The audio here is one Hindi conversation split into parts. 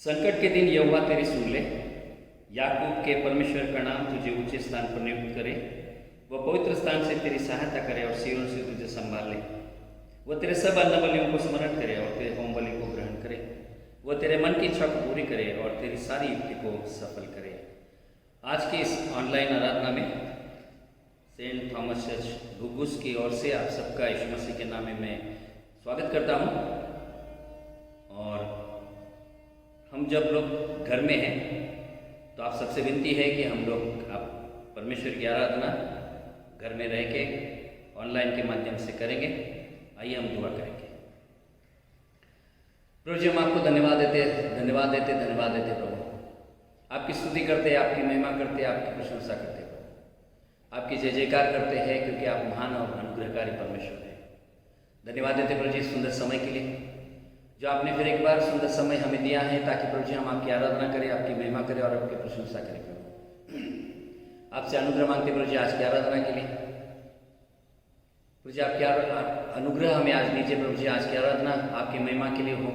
संकट के दिन यहोवा तेरी सुन ले। याकूब के परमेश्वर का नाम तुझे ऊंचे स्थान पर नियुक्त करे। वह पवित्र स्थान से तेरी सहायता करे और सियोन से तुझे संभाल ले। वह तेरे सब अन्न बलियों को स्मरण करे और तेरे होम बलि को ग्रहण करे। वह तेरे मन की इच्छा को पूरी करे और तेरी सारी युक्ति को सफल करे। आज की इस ऑनलाइन आराधना में सेंट थॉमस चर्च घुघुस की ओर से आप सबका यीशु मसीह के नाम में मैं स्वागत करता हूँ। और हम जब लोग घर में हैं तो आप सबसे विनती है कि हम लोग आप परमेश्वर की आराधना घर में रह के ऑनलाइन के माध्यम से करेंगे। आइए हम दुआ करेंगे। प्रभु जी, हम आपको धन्यवाद देते प्रभु। आपकी स्तुति करते, आपकी महिमा करते, आपकी प्रशंसा करते प्रभु। आपकी जय जयकार करते हैं क्योंकि आप महान और अनुग्रहकारी परमेश्वर हैं। धन्यवाद देते प्रभु जी सुंदर समय के लिए जो आपने फिर एक बार सुंदर समय हमें दिया है, ताकि प्रभु जी हम आपकी आराधना करें, आपकी महिमा करें और आपकी प्रशंसा करें प्रभु। आपसे अनुग्रह मांगते प्रभु जी आज की आराधना के लिए। प्रभु जी आपके अनुग्रह हमें आज दीजिए प्रभु जी। आज की आराधना आपकी महिमा के लिए हो।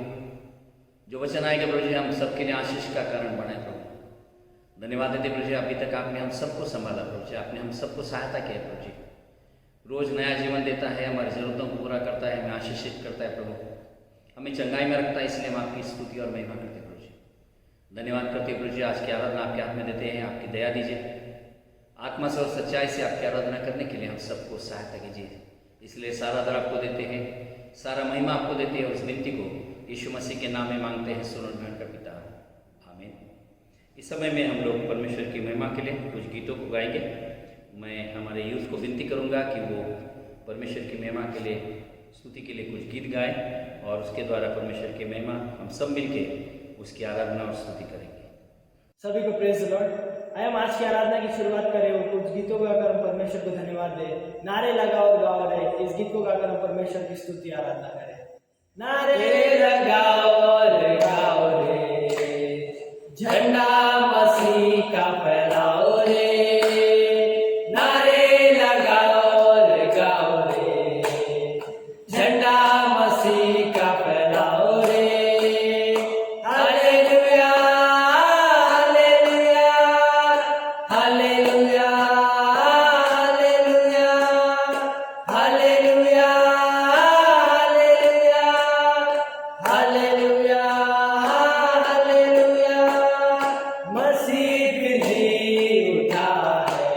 जो वचन आएगा प्रभु जी हम सबके लिए आशीष का कारण बने प्रभु। धन्यवाद देते प्रभु जी, अभी तक आपने हम सबको संभाला प्रभु जी। आपने हम सबको सहायता किया प्रभु जी। रोज नया जीवन देता है, हमारी जरूरतों को पूरा करता है, हमें आशीषित करता है प्रभु, हमें चंगाई में रखता है। इसलिए हम आपकी स्तुति और महिमा करते हैं प्रभु जी। धन्यवाद करते हैं प्रभु जी। आज की आराधना आपके हाथ में देते हैं। आपकी दया दीजिए, आत्मा से और सच्चाई से आपकी आराधना करने के लिए हम सबको सहायता कीजिए। इसलिए सारा आदर आपको देते हैं, सारा महिमा आपको देते हैं और इस विनती को यीशु मसीह के नाम में मांगते हैं, सुनो ग्रहण कर पिता, आमीन। इस समय में हम लोग परमेश्वर की महिमा के लिए कुछ गीतों को गाएंगे। मैं हमारे यूथ को विनती करूंगा कि वो परमेश्वर की महिमा के लिए, स्तुति के लिए कुछ गीत गाएं और उसके द्वारा परमेश्वर की महिमा हम सब मिलके उसकी आराधना और स्तुति करेंगे। सभी को प्रेज द लॉर्ड। आइए हम आज की आराधना की शुरुआत करें और कुछ गीतों को गाकर हम परमेश्वर को धन्यवाद दें। नारे लगाओ और गाओ रे, इस गीत को गाकर हम परमेश्वर की स्तुति आराधना करें। नारे लगाओ और गाओ रे, झंडा मसीह का फहराओ रे। नारे लगाओ और गाओ रे, झंडा मसीह का फहराओ रे। Hallelujah hallelujah hallelujah hallelujah hallelujah hallelujah hallelujah. मसीह फिर जी उठा है,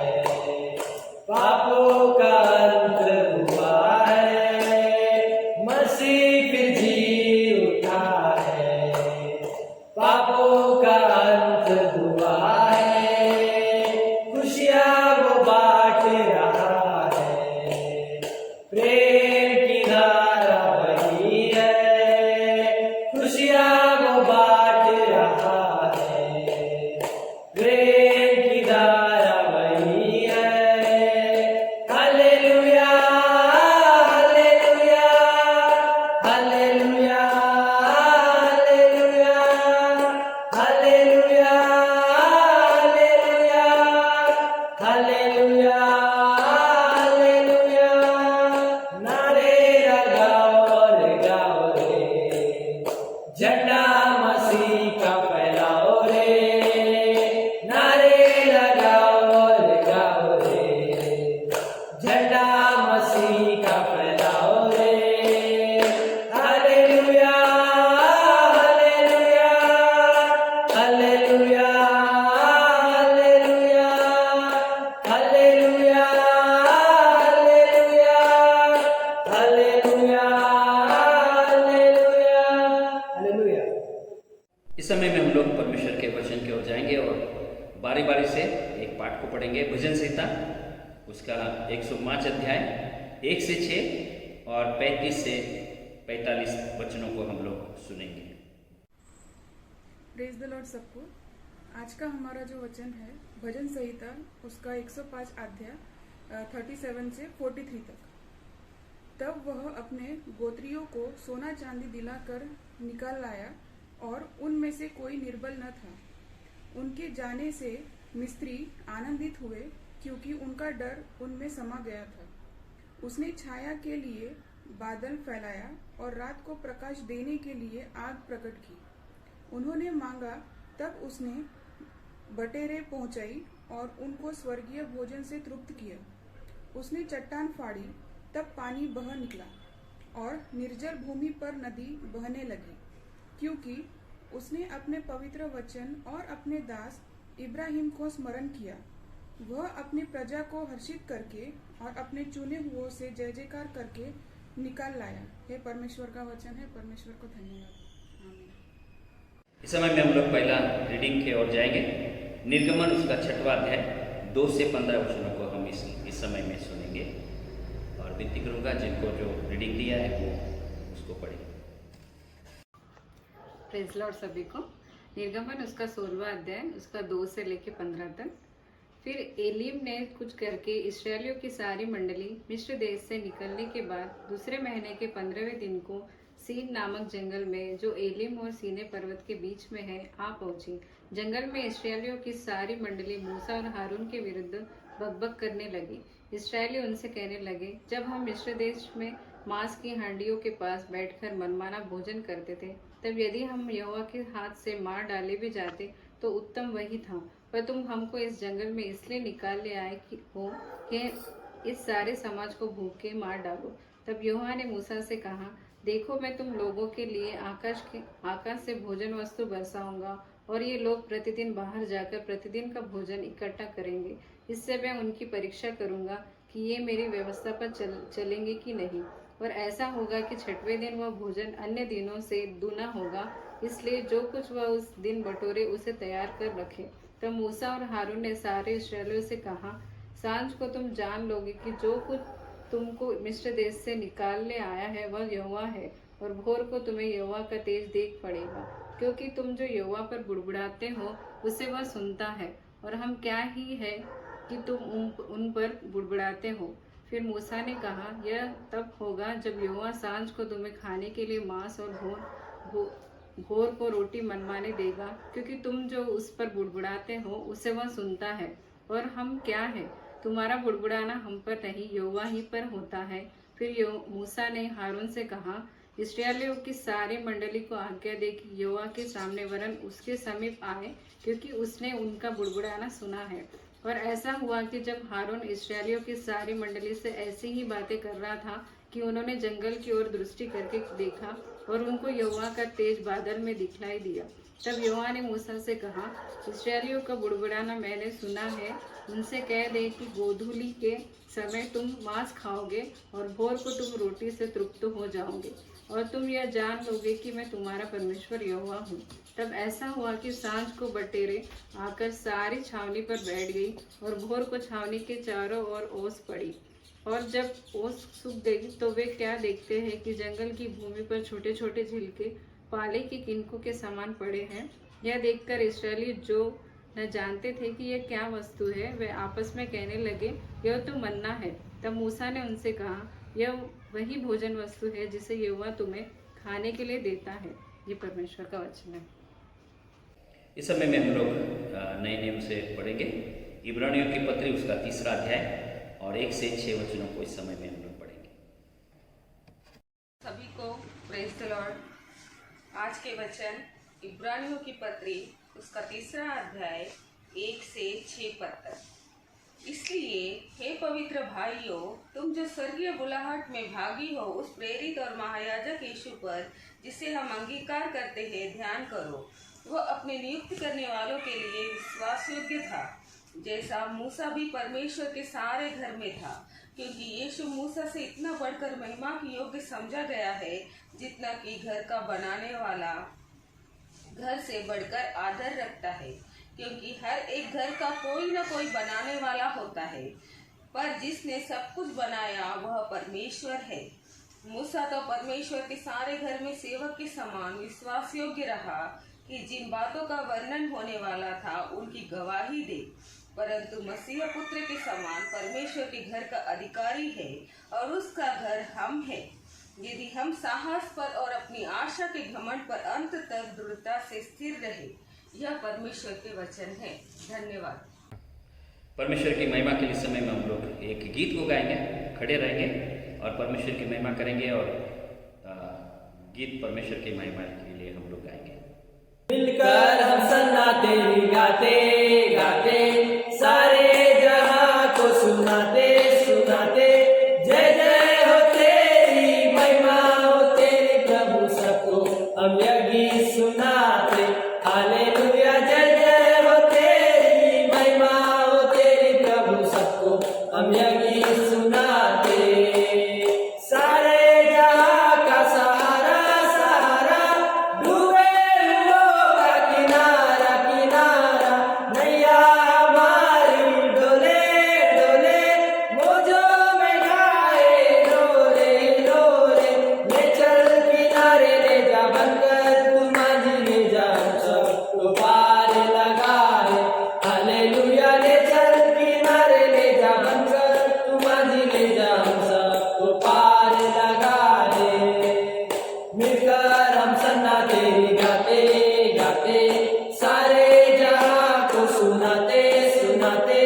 पापों का अंत हुआ है। मसीह फिर जी उठा है, पापों का अंत हुआ है। खुशियाँ वो बांट रहा है, प्रेम की धारा बही है। खुशियाँ वो बांट रहा है, प्रेम की धारा बही है। Hallelujah hallelujah hallelujah hallelujah hallelujah hallelujah hallelujah hallelujah. नारे लगाओ और गाओ रे, झंडा मसीह का फहराओ रे। नारे लगाओ और गाओ रे, झंडा मसीह का फहराओ रे। Hallelujah hallelujah hallelujah hallelujah hallelujah hallelujah hallelujah hallelujah. इस समय में हम लोग परमेश्वर के वचन की ओर जाएंगे और बारी बारी से एक पाठ को पढ़ेंगे। भजन संहिता उसका 105 अध्याय 1 से 6 और 35 से 45 वचनों को हम लोग सुनेंगे। प्रेज द लॉर्ड सबको। आज का हमारा जो वचन है भजन संहिता उसका 105 अध्याय 37 से 43 तक। तब वह अपने गोत्रियों को सोना चांदी दिलाकर निकाल लाया और उनमें से कोई निर्बल न था। उनके जाने से मिस्त्री आनंदित हुए क्योंकि उनका डर उनमें समा गया था। उसने छाया के लिए बादल फैलाया और रात को प्रकाश देने के लिए आग प्रकट की। उन्होंने मांगा, तब उसने बटेरें पहुंचाई और उनको स्वर्गीय भोजन से तृप्त किया। उसने चट्टान फाड़ी, तब पानी बह निकला और निर्जल भूमि पर नदी बहने लगी, क्योंकि उसने अपने पवित्र वचन और अपने दास इब्राहिम को स्मरण किया। वह अपनी प्रजा को हर्षित करके और अपने चुने हुओं से जय जयकार करके निकाल लाया। हे परमेश्वर का वचन है, परमेश्वर को धन्यवाद। आमीन। इस समय में हम लोग पहला रीडिंग की ओर जाएंगे। निर्गमन उसका 6वां अध्याय 2 से 15 वचनों को हम इस समय में सुनेंगे और विनती करूंगा जिनको जो रीडिंग दिया है वो उसको पढ़ें। प्रेज़ लॉर्ड सभी को। निर्गमन उसका 16वां अध्याय उसका 2 से लेके 15 तक। फिर एलीम ने कुछ करके इस्राएलियों की सारी मंडली मिस्र देश से निकलने के बाद दूसरे महीने के 15वें दिन को सीन नामक जंगल में, जो एलीम और सीने पर्वत के बीच में है, आ पहुंची। जंगल में इस्राएलियों की सारी मंडली मूसा और हारून के विरुद्ध बकबक करने लगी। इस्राएली उनसे कहने लगे, जब हम मिस्र देश में मांस की हांडियों के पास बैठकर मनमाना भोजन करते थे, तब यदि हम यहोवा के हाथ से मार डाले भी जाते तो उत्तम वही था। पर तुम हमको इस जंगल में इसलिए निकाल ले आए कि इस सारे समाज को भूखे मार डालो। तब यहोवा ने मूसा से कहा, देखो, मैं तुम लोगों के लिए आकाश से भोजन वस्तु बरसाऊंगा और ये लोग प्रतिदिन बाहर जाकर प्रतिदिन का भोजन इकट्ठा करेंगे। इससे मैं उनकी परीक्षा करूंगा कि ये मेरी व्यवस्था पर चलेंगे कि नहीं। और ऐसा होगा कि 6वें दिन वह भोजन अन्य दिनों से दूना होगा, इसलिए जो कुछ वह उस दिन बटोरे उसे तैयार कर रखे। तब मूसा और हारून ने सारे इस्राएलियों से कहा, सांझ को तुम जान लोगे कि जो कुछ तुमको मिस्र देश से निकालने आया है वह यहोवा है, और भोर को तुम्हें यहोवा का तेज देख पड़ेगा, क्योंकि तुम जो यहोवा पर बुड़बुड़ाते हो उसे वह सुनता है, और हम क्या ही है कि तुम उन पर बुड़बुड़ाते हो। फिर मूसा ने कहा, यह तब होगा जब यहोवा सांझ को तुम्हें खाने के लिए मांस और भोर को रोटी मनमाने देगा, क्योंकि तुम जो उस पर बुड़बुड़ाते हो उसे वह सुनता है। और हम क्या है, तुम्हारा बुड़बुड़ाना हम पर नहीं, यहोवा ही पर होता है। फिर मूसा ने हारून से कहा, इस्राएलियों की सारी मंडली को आज्ञा दे कि यहोवा के सामने वरन उसके समीप आए, क्योंकि उसने उनका बुड़बुड़ाना सुना है। और ऐसा हुआ कि जब हारून इस्राएलियों की सारी मंडली से ऐसी ही बातें कर रहा था कि उन्होंने जंगल की ओर दृष्टि करके देखा और उनको यहोवा का तेज बादल में दिखलाई दिया। तब यहोवा ने मूसा से कहा, इस्राएलियों का बुड़बुड़ाना मैंने सुना है, उनसे कह दे कि गोधूली के समय तुम मांस खाओगे और भोर को तुम रोटी से तृप्त हो जाओगे, और तुम यह जान लोगे कि मैं तुम्हारा परमेश्वर यहोवा हूँ। तब ऐसा हुआ कि सांझ को बटेरें आकर सारी छावनी पर बैठ गई, और भोर को छावनी के चारों ओर ओस पड़ी। और जब ओस सूख गई तो वे क्या देखते हैं कि जंगल की भूमि पर छोटे छोटे झिलके पाले के किनकों के समान पड़े हैं। यह देखकर इस्राएली, जो न जानते थे कि यह क्या वस्तु है, वे आपस में कहने लगे, यह तो मन्ना है। तब मूसा ने उनसे कहा, यह वही भोजन वस्तु है जिसे यहोवा तुम्हें खाने के लिए देता है। ये परमेश्वर का वचन है। इस समय में हम लोग नए नियम से पढ़ेंगे इब्रानियों की पत्री उसका 3रा अध्याय और 1 से 6 वचनों को इस समय में हम लोग पढ़ेंगे। सभी को प्रेज द लॉर्ड। आज के वचन इब्रानियों की पत्री उसका 3रा अध्याय 1 से 6 पद तक। इसलिए हे पवित्र भाइयों, तुम जो स्वर्गीय बुलाहट में भागी हो, उस प्रेरित और महायाजक यीशु पर जिसे हम अंगीकार करते हैं ध्यान करो। वह अपने नियुक्त करने वालों के लिए विश्वास योग्य था, जैसा मूसा भी परमेश्वर के सारे घर में था, क्योंकि यीशु मूसा से इतना बढ़कर महिमा की योग्य समझा गया है, जितना कि घर का बनाने वाला घर से बढ़कर आदर रखता है, क्योंकि हर एक घर का कोई न कोई बनाने वाला होता है, पर जिसने सब कुछ बनाया वह परमेश्वर है। मूसा तो परमेश्वर के सारे घर में सेवक के समान विश्वास योग्य रहा कि जिन बातों का वर्णन होने वाला था उनकी गवाही दे, परंतु मसीह पुत्र के समान परमेश्वर के घर का अधिकारी है, और उसका घर हम है, यदि हम साहस पर और अपनी आशा के घमंड पर अंत तक दृढ़ता से स्थिर रहे। यह परमेश्वर के वचन है। धन्यवाद। परमेश्वर की महिमा के लिए समय में हम लोग एक गीत को गाएंगे, खड़े रहेंगे और परमेश्वर की महिमा करेंगे, और गीत परमेश्वर की महिमा के लिए हम लोग गाएंगे। मिलकर हम सन्ना तेरी गाते गाते सारे जहां को सुनाते सुनाते जय जय हो तेरी महिमा हो तेरी प्रभु सबको हम यह गीत सुनाते हालेलुया जय जय हो तेरी महिमा हो तेरी प्रभु सबको हम यह गीत सुनाते सारे जहां का सहारा सहारा डूबे हुओं का किनारा किनारा नैया हमारी डोले डोले मौजों में गाए डोले डोले ले चल किनारे ले जा बनकर तू माझी ले जा सबको पार लगाए हालेलुया ले चल किनारे ले जा बनकर तू माझी ले जा सबको पार लगाए मिलकर हम सन्ना तेरी गाते गाते सारे जहां को सुनाते सुनाते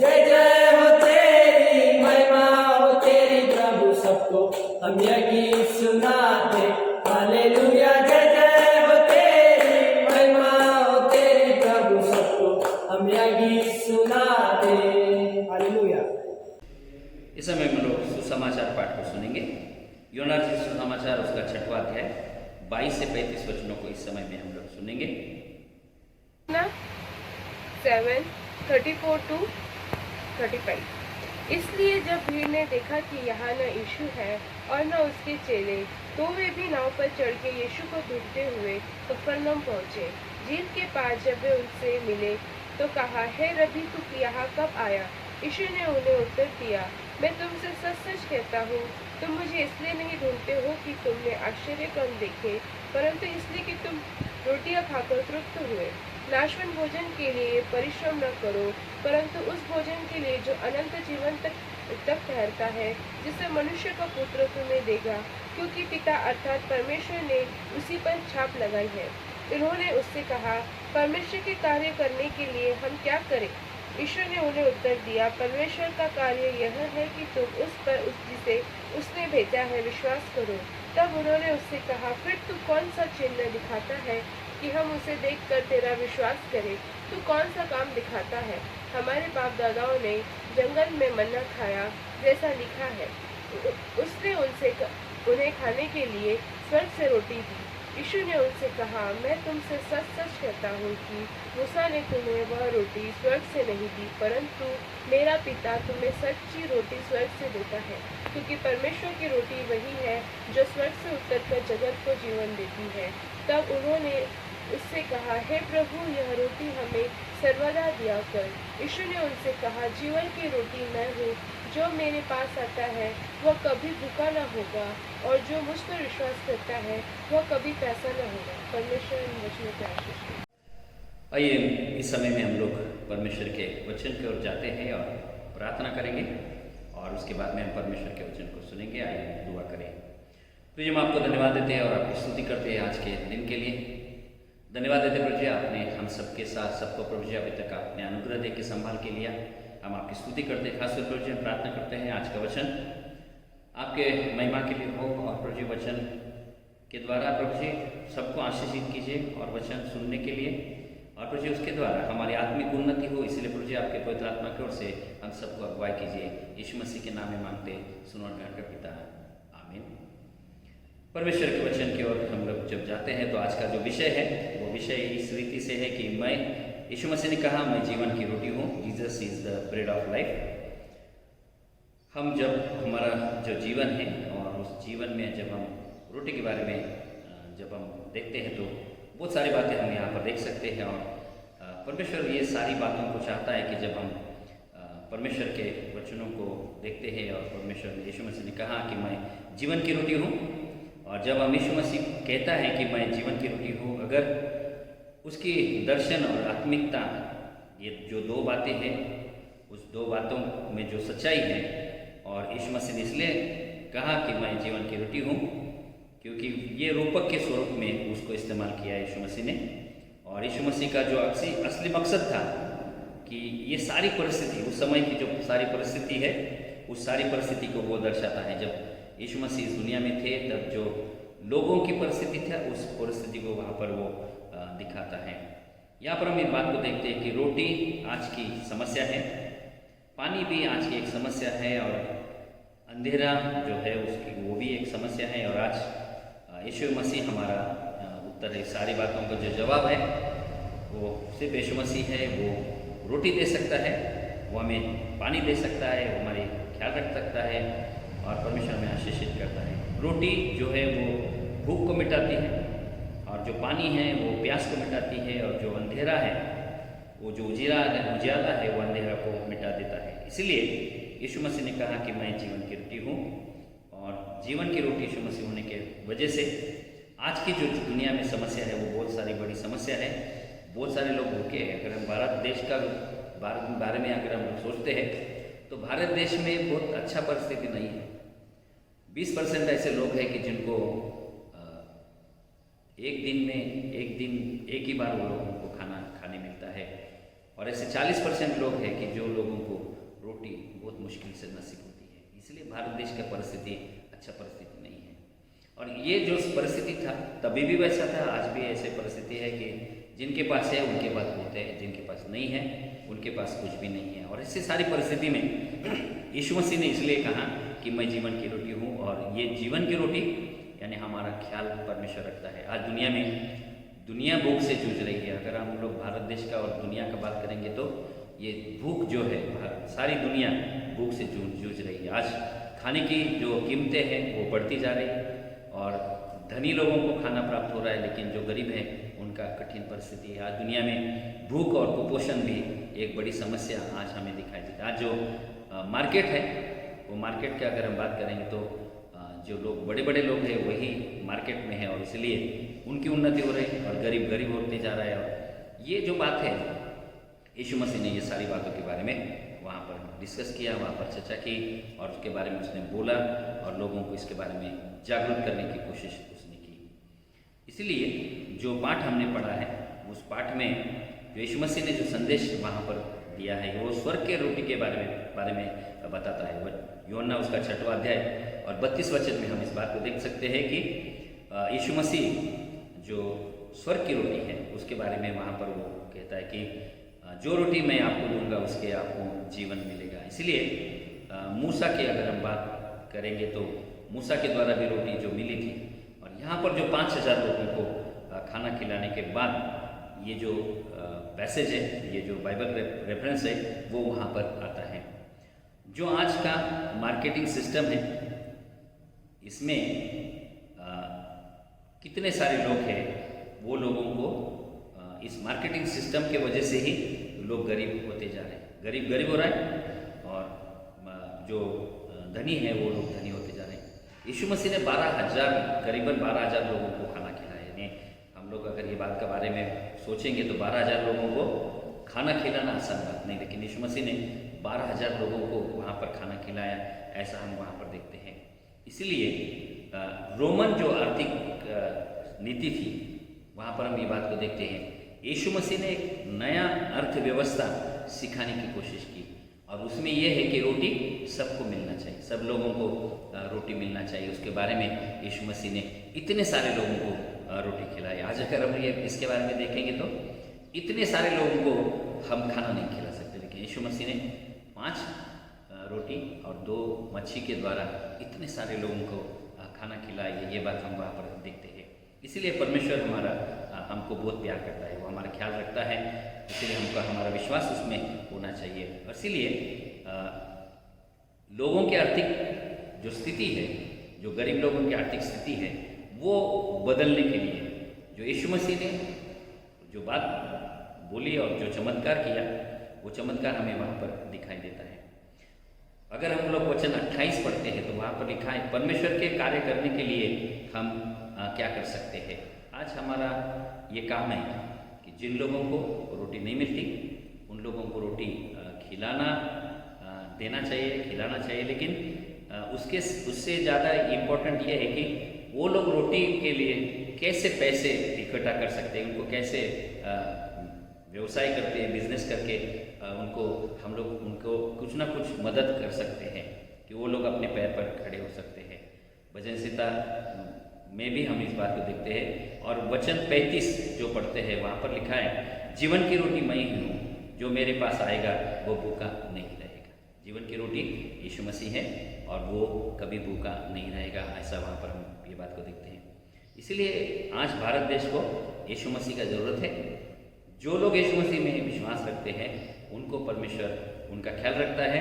जय जय हो तेरी महिमा हो तेरी प्रभु सबको हम यह गीत सुनाते हालेलुया जय जय हो तेरी महिमा हो तेरी प्रभु सबको हम यह गीत सुनाते हालेलुया। इस समय हम लोग सुसमाचार पाठ को सुनेंगे। योना रचित सुसमाचार उसका 6वां अध्याय 22 से 35 वचनों को इस समय में हम लोग सुनेंगे। 7:34-35। इसलिए जब भीड़ ने देखा कि यहाँ न यीशु है और न उसके चेले, तो वे भी नाव पर चढ़ के यीशु को ढूंढते हुए कफरनहूम पहुँचे। झील के पास जब वे उनसे मिले तो कहा, हे रबी, तू यहाँ कब आया? यीशु ने उन्हें उत्तर दिया, मैं तुमसे सच सच कहता हूँ, तुम मुझे इसलिए नहीं ढूंढते हो कि तुमने आश्चर्य कर्म देखे, परंतु इसलिए कि तुम रोटियां खाकर तृप्त हुए। नाशवान भोजन के लिए परिश्रम न करो, परंतु उस भोजन के लिए जो अनंत जीवन तक ठहरता है, जिसे मनुष्य का पुत्र तुम्हें देगा, क्योंकि पिता अर्थात परमेश्वर ने उसी पर छाप लगाई है। इन्होंने उससे कहा, परमेश्वर के कार्य करने के लिए हम क्या करें? यीशु ने उन्हें उत्तर दिया, परमेश्वर का कार्य यह है कि तुम उस पर जिसे उसने भेजा है विश्वास करो। तब उन्होंने उससे कहा, फिर तू कौन सा चिन्ह दिखाता है कि हम उसे देखकर तेरा विश्वास करें? तू कौन सा काम दिखाता है? हमारे बाप दादाओं ने जंगल में मन्ना खाया, जैसा लिखा है। उसने उन्हें खाने के लिए स्वर्ग से रोटी दी। यीशु ने उनसे कहा, मैं तुमसे सच सच कहता हूँ कि मूसा ने तुम्हें वह रोटी स्वर्ग से नहीं दी, परंतु मेरा पिता तुम्हें सच्ची रोटी स्वर्ग से देता है, क्योंकि परमेश्वर की रोटी वही है जो स्वर्ग से उतरकर जगत को जीवन देती है। तब उन्होंने उससे कहा, हे प्रभु, यह रोटी हमें सर्वदा दिया कर। यीशु ने उनसे कहा, जीवन की रोटी मैं हूँ, जो मेरे पास आता है वह कभी भूखा न होगा, और जो मुझ पर विश्वास करता है वह कभी प्यासा न होगा। परमेश्वर इन वचनों की आशीष दे। आइए इस समय में हम लोग परमेश्वर के वचन की ओर जाते हैं और प्रार्थना करेंगे, और उसके बाद में हम परमेश्वर के वचन को सुनेंगे। आइए दुआ करें। तो हम आपको धन्यवाद देते हैं और आपकी स्तुति करते हैं आज के दिन के लिए। धन्यवाद देते प्रभु जी, आपने हम सबके साथ सबको प्रभु जी अभी तक आपने अनुग्रह दे के संभाल के लिया। हम आपकी स्तुति करते हैं। खासकर प्रभु जी हम प्रार्थना करते हैं आज का वचन आपके महिमा के लिए हो, और प्रभु जी वचन के द्वारा प्रभु जी सबको आशीषित कीजिए, और वचन सुनने के लिए, और प्रभु जी उसके द्वारा हमारी आत्मिक उन्नति हो। इसलिए प्रभु जी आपके पवित्र आत्मा की ओर से हम सबको अगुवाई कीजिए। यीशु मसीह के नाम में मांगते सुनो और ग्रहण कर पिता, आमीन। परमेश्वर के वचन की ओर हम लोग जब जाते हैं तो आज का जो विषय है वो विषय इस रीति से है कि मैं, यीशु मसीह ने कहा, मैं जीवन की रोटी हूँ। Jesus is the bread of life. हम जब हमारा जो जीवन है और उस जीवन में जब हम रोटी के बारे में जब हम देखते हैं तो बहुत सारी बातें हम यहाँ पर देख सकते हैं, और परमेश्वर ये सारी बातों को चाहता है कि जब हम परमेश्वर के वचनों को देखते हैं, और परमेश्वर ने यीशु मसीह ने कहा कि मैं जीवन की रोटी हूँ, और जब हम यीशु मसीह कहता है कि मैं जीवन की रोटी हूँ, अगर उसकी दर्शन और आत्मिकता, ये जो दो बातें हैं, उस दो बातों में जो सच्चाई है, और यीशु मसीह ने इसलिए कहा कि मैं जीवन की रोटी हूँ क्योंकि ये रूपक के स्वरूप में उसको इस्तेमाल किया यीशु मसीह ने। और यीशु मसीह का जो असली मकसद था कि ये सारी परिस्थिति, उस समय की जो सारी परिस्थिति है, उस सारी परिस्थिति को वो दर्शाता है। जब यीशु मसीह इस दुनिया में थे तब जो लोगों की परिस्थिति था, उस परिस्थिति को वहाँ पर वो दिखाता है। यहाँ पर हम इस बात को देखते हैं कि रोटी आज की समस्या है, पानी भी आज की एक समस्या है, और अंधेरा जो है उसकी वो भी एक समस्या है। और आज यीशु मसीह हमारा उत्तर है, सारी बातों का जो जवाब है वो सिर्फ यीशु मसीह है। वो रोटी दे सकता है, वो हमें पानी दे सकता है, वो हमारे ख्याल रख सकता है और परमेश्वर में आशीषित करता है। रोटी जो है वो भूख को मिटाती है, और जो पानी है वो प्यास को मिटाती है, और जो अंधेरा है वो जो उजियाला है वो अंधेरा को मिटा देता है। इसलिए यीशु मसीह ने कहा कि मैं जीवन की रोटी हूँ, और जीवन की रोटी यीशु मसीह होने के वजह से आज की जो दुनिया में समस्या है वो बहुत सारी बड़ी समस्या है। बहुत सारे लोग भूखे हैं। अगर हम भारत देश का बारे में अगर हम सोचते हैं तो भारत देश में बहुत अच्छा परिस्थिति नहीं है। 20% ऐसे लोग हैं कि जिनको एक ही बार वो लोगों को खाना खाने मिलता है, और ऐसे 40% लोग हैं कि जो लोगों को रोटी बहुत मुश्किल से नसीब होती है। इसलिए भारत देश का परिस्थिति अच्छा परिस्थिति नहीं है। और ये जो परिस्थिति था तभी भी वैसा था, आज भी ऐसे परिस्थिति है कि जिनके पास है उनके पास होते हैं, जिनके पास नहीं है उनके पास कुछ भी नहीं है। और ऐसी सारी परिस्थिति में यीशु मसीह ने इसलिए कहा कि मैं जीवन की रोटी हूँ, और ये जीवन की रोटी यानी हमारा ख्याल परमेश्वर रखता है। आज दुनिया भूख से जूझ रही है। अगर हम लोग भारत देश का और दुनिया का बात करेंगे तो ये भूख जो है सारी दुनिया भूख से जूझ रही है। आज खाने की जो कीमतें हैं वो बढ़ती जा रही है, और धनी लोगों को खाना प्राप्त हो रहा है, लेकिन जो गरीब है उनका कठिन परिस्थिति है। आज दुनिया में भूख और कुपोषण भी एक बड़ी समस्या आज हमें दिखाई देती है। आज जो मार्केट है वो मार्केट की अगर हम बात करेंगे तो जो लोग बड़े लोग हैं वही मार्केट में है, और इसलिए उनकी उन्नति हो रही है और गरीब होते जा रहा है। और ये जो बात है यीशु मसीह ने ये सारी बातों के बारे में वहाँ पर डिस्कस किया, वहाँ पर चर्चा की, और उसके बारे में उसने बोला और लोगों को इसके बारे में जागरूक करने की कोशिश उसने की। इसलिए जो पाठ हमने पढ़ा है उस पाठ में जो यीशु मसीह ने जो संदेश वहाँ पर दिया है वो स्वर्ग के रोटी के बारे में बताता है। यूहन्ना उसका 6वां अध्याय और 32 वचन में हम इस बात को देख सकते हैं कि यीशु मसीह जो स्वर्ग की रोटी है उसके बारे में वहाँ पर वो कहता है कि जो रोटी मैं आपको दूंगा उसके आपको जीवन मिलेगा। इसलिए मूसा की अगर हम बात करेंगे तो मूसा के द्वारा भी रोटी जो मिली थी, और यहाँ पर जो 5000 लोगों को खाना खिलाने के बाद ये जो पैसेज है, ये जो बाइबल रेफरेंस है वो वहाँ पर आता है। जो आज का मार्केटिंग सिस्टम है इसमें कितने सारे लोग हैं, वो लोगों को इस मार्केटिंग सिस्टम के वजह से ही लोग गरीब होते जा रहे हैं। गरीब हो रहा है, और जो धनी है वो लोग धनी होते जा रहे हैं। यीशु मसीह ने करीबन 12,000 लोगों को खाना खिलाया। यानी हम लोग अगर ये बात के बारे में सोचेंगे तो 12,000 लोगों को खाना खिलाना आसान बात नहीं, लेकिन यीशु मसीह ने 12,000 लोगों को वहाँ पर खाना खिलाया, ऐसा हम वहाँ पर देखते हैं। इसलिए रोमन जो आर्थिक नीति थी वहाँ पर हम ये बात को देखते हैं। यीशु मसीह ने एक नया अर्थव्यवस्था सिखाने की कोशिश की, और उसमें यह है कि रोटी सबको मिलना चाहिए, सब लोगों को रोटी मिलना चाहिए। उसके बारे में यीशु मसीह ने इतने सारे लोगों को रोटी खिलाई। आज अगर हम ये इसके बारे में देखेंगे तो इतने सारे लोगों को हम खाना नहीं खिला सकते, लेकिन यीशु मसीह ने 5 रोटी और 2 मच्छी के द्वारा इतने सारे लोगों को खाना खिलाया। ये बात हम वहाँ पर देखते हैं। इसीलिए परमेश्वर हमको बहुत प्यार करता है, वो हमारा ख्याल रखता है, इसलिए हमको हमारा विश्वास उसमें होना चाहिए। और इसीलिए लोगों की आर्थिक जो स्थिति है, जो गरीब लोगों की आर्थिक स्थिति है, वो बदलने के लिए जो यीशु मसीह ने जो बात बोली और जो चमत्कार किया, वो चमत्कार हमें वहाँ पर दिखाई देता है। अगर हम लोग वचन 28 पढ़ते हैं तो वहाँ पर लिखा है, परमेश्वर के कार्य करने के लिए हम क्या कर सकते हैं। आज हमारा ये काम है कि जिन लोगों को रोटी नहीं मिलती उन लोगों को रोटी खिलाना चाहिए, लेकिन उससे ज़्यादा इम्पोर्टेंट ये है कि वो लोग रोटी के लिए कैसे पैसे इकट्ठा कर सकते हैं, उनको कैसे व्यवसाय करते हैं, बिजनेस करके हम लोग उनको कुछ ना कुछ मदद कर सकते हैं कि वो लोग अपने पैर पर खड़े हो सकते हैं। भजन संहिता में भी हम इस बात को देखते हैं। और वचन 35 जो पढ़ते हैं वहाँ पर लिखा है, जीवन की रोटी मैं ही हूँ, जो मेरे पास आएगा वो भूखा नहीं रहेगा। जीवन की रोटी यीशु मसीह है और वो कभी भूखा नहीं रहेगा, ऐसा वहाँ पर हम ये बात को देखते हैं। इसलिए आज भारत देश को यीशु मसीह का ज़रूरत है। जो लोग यीशु मसीह में विश्वास रखते हैं उनको परमेश्वर उनका ख्याल रखता है,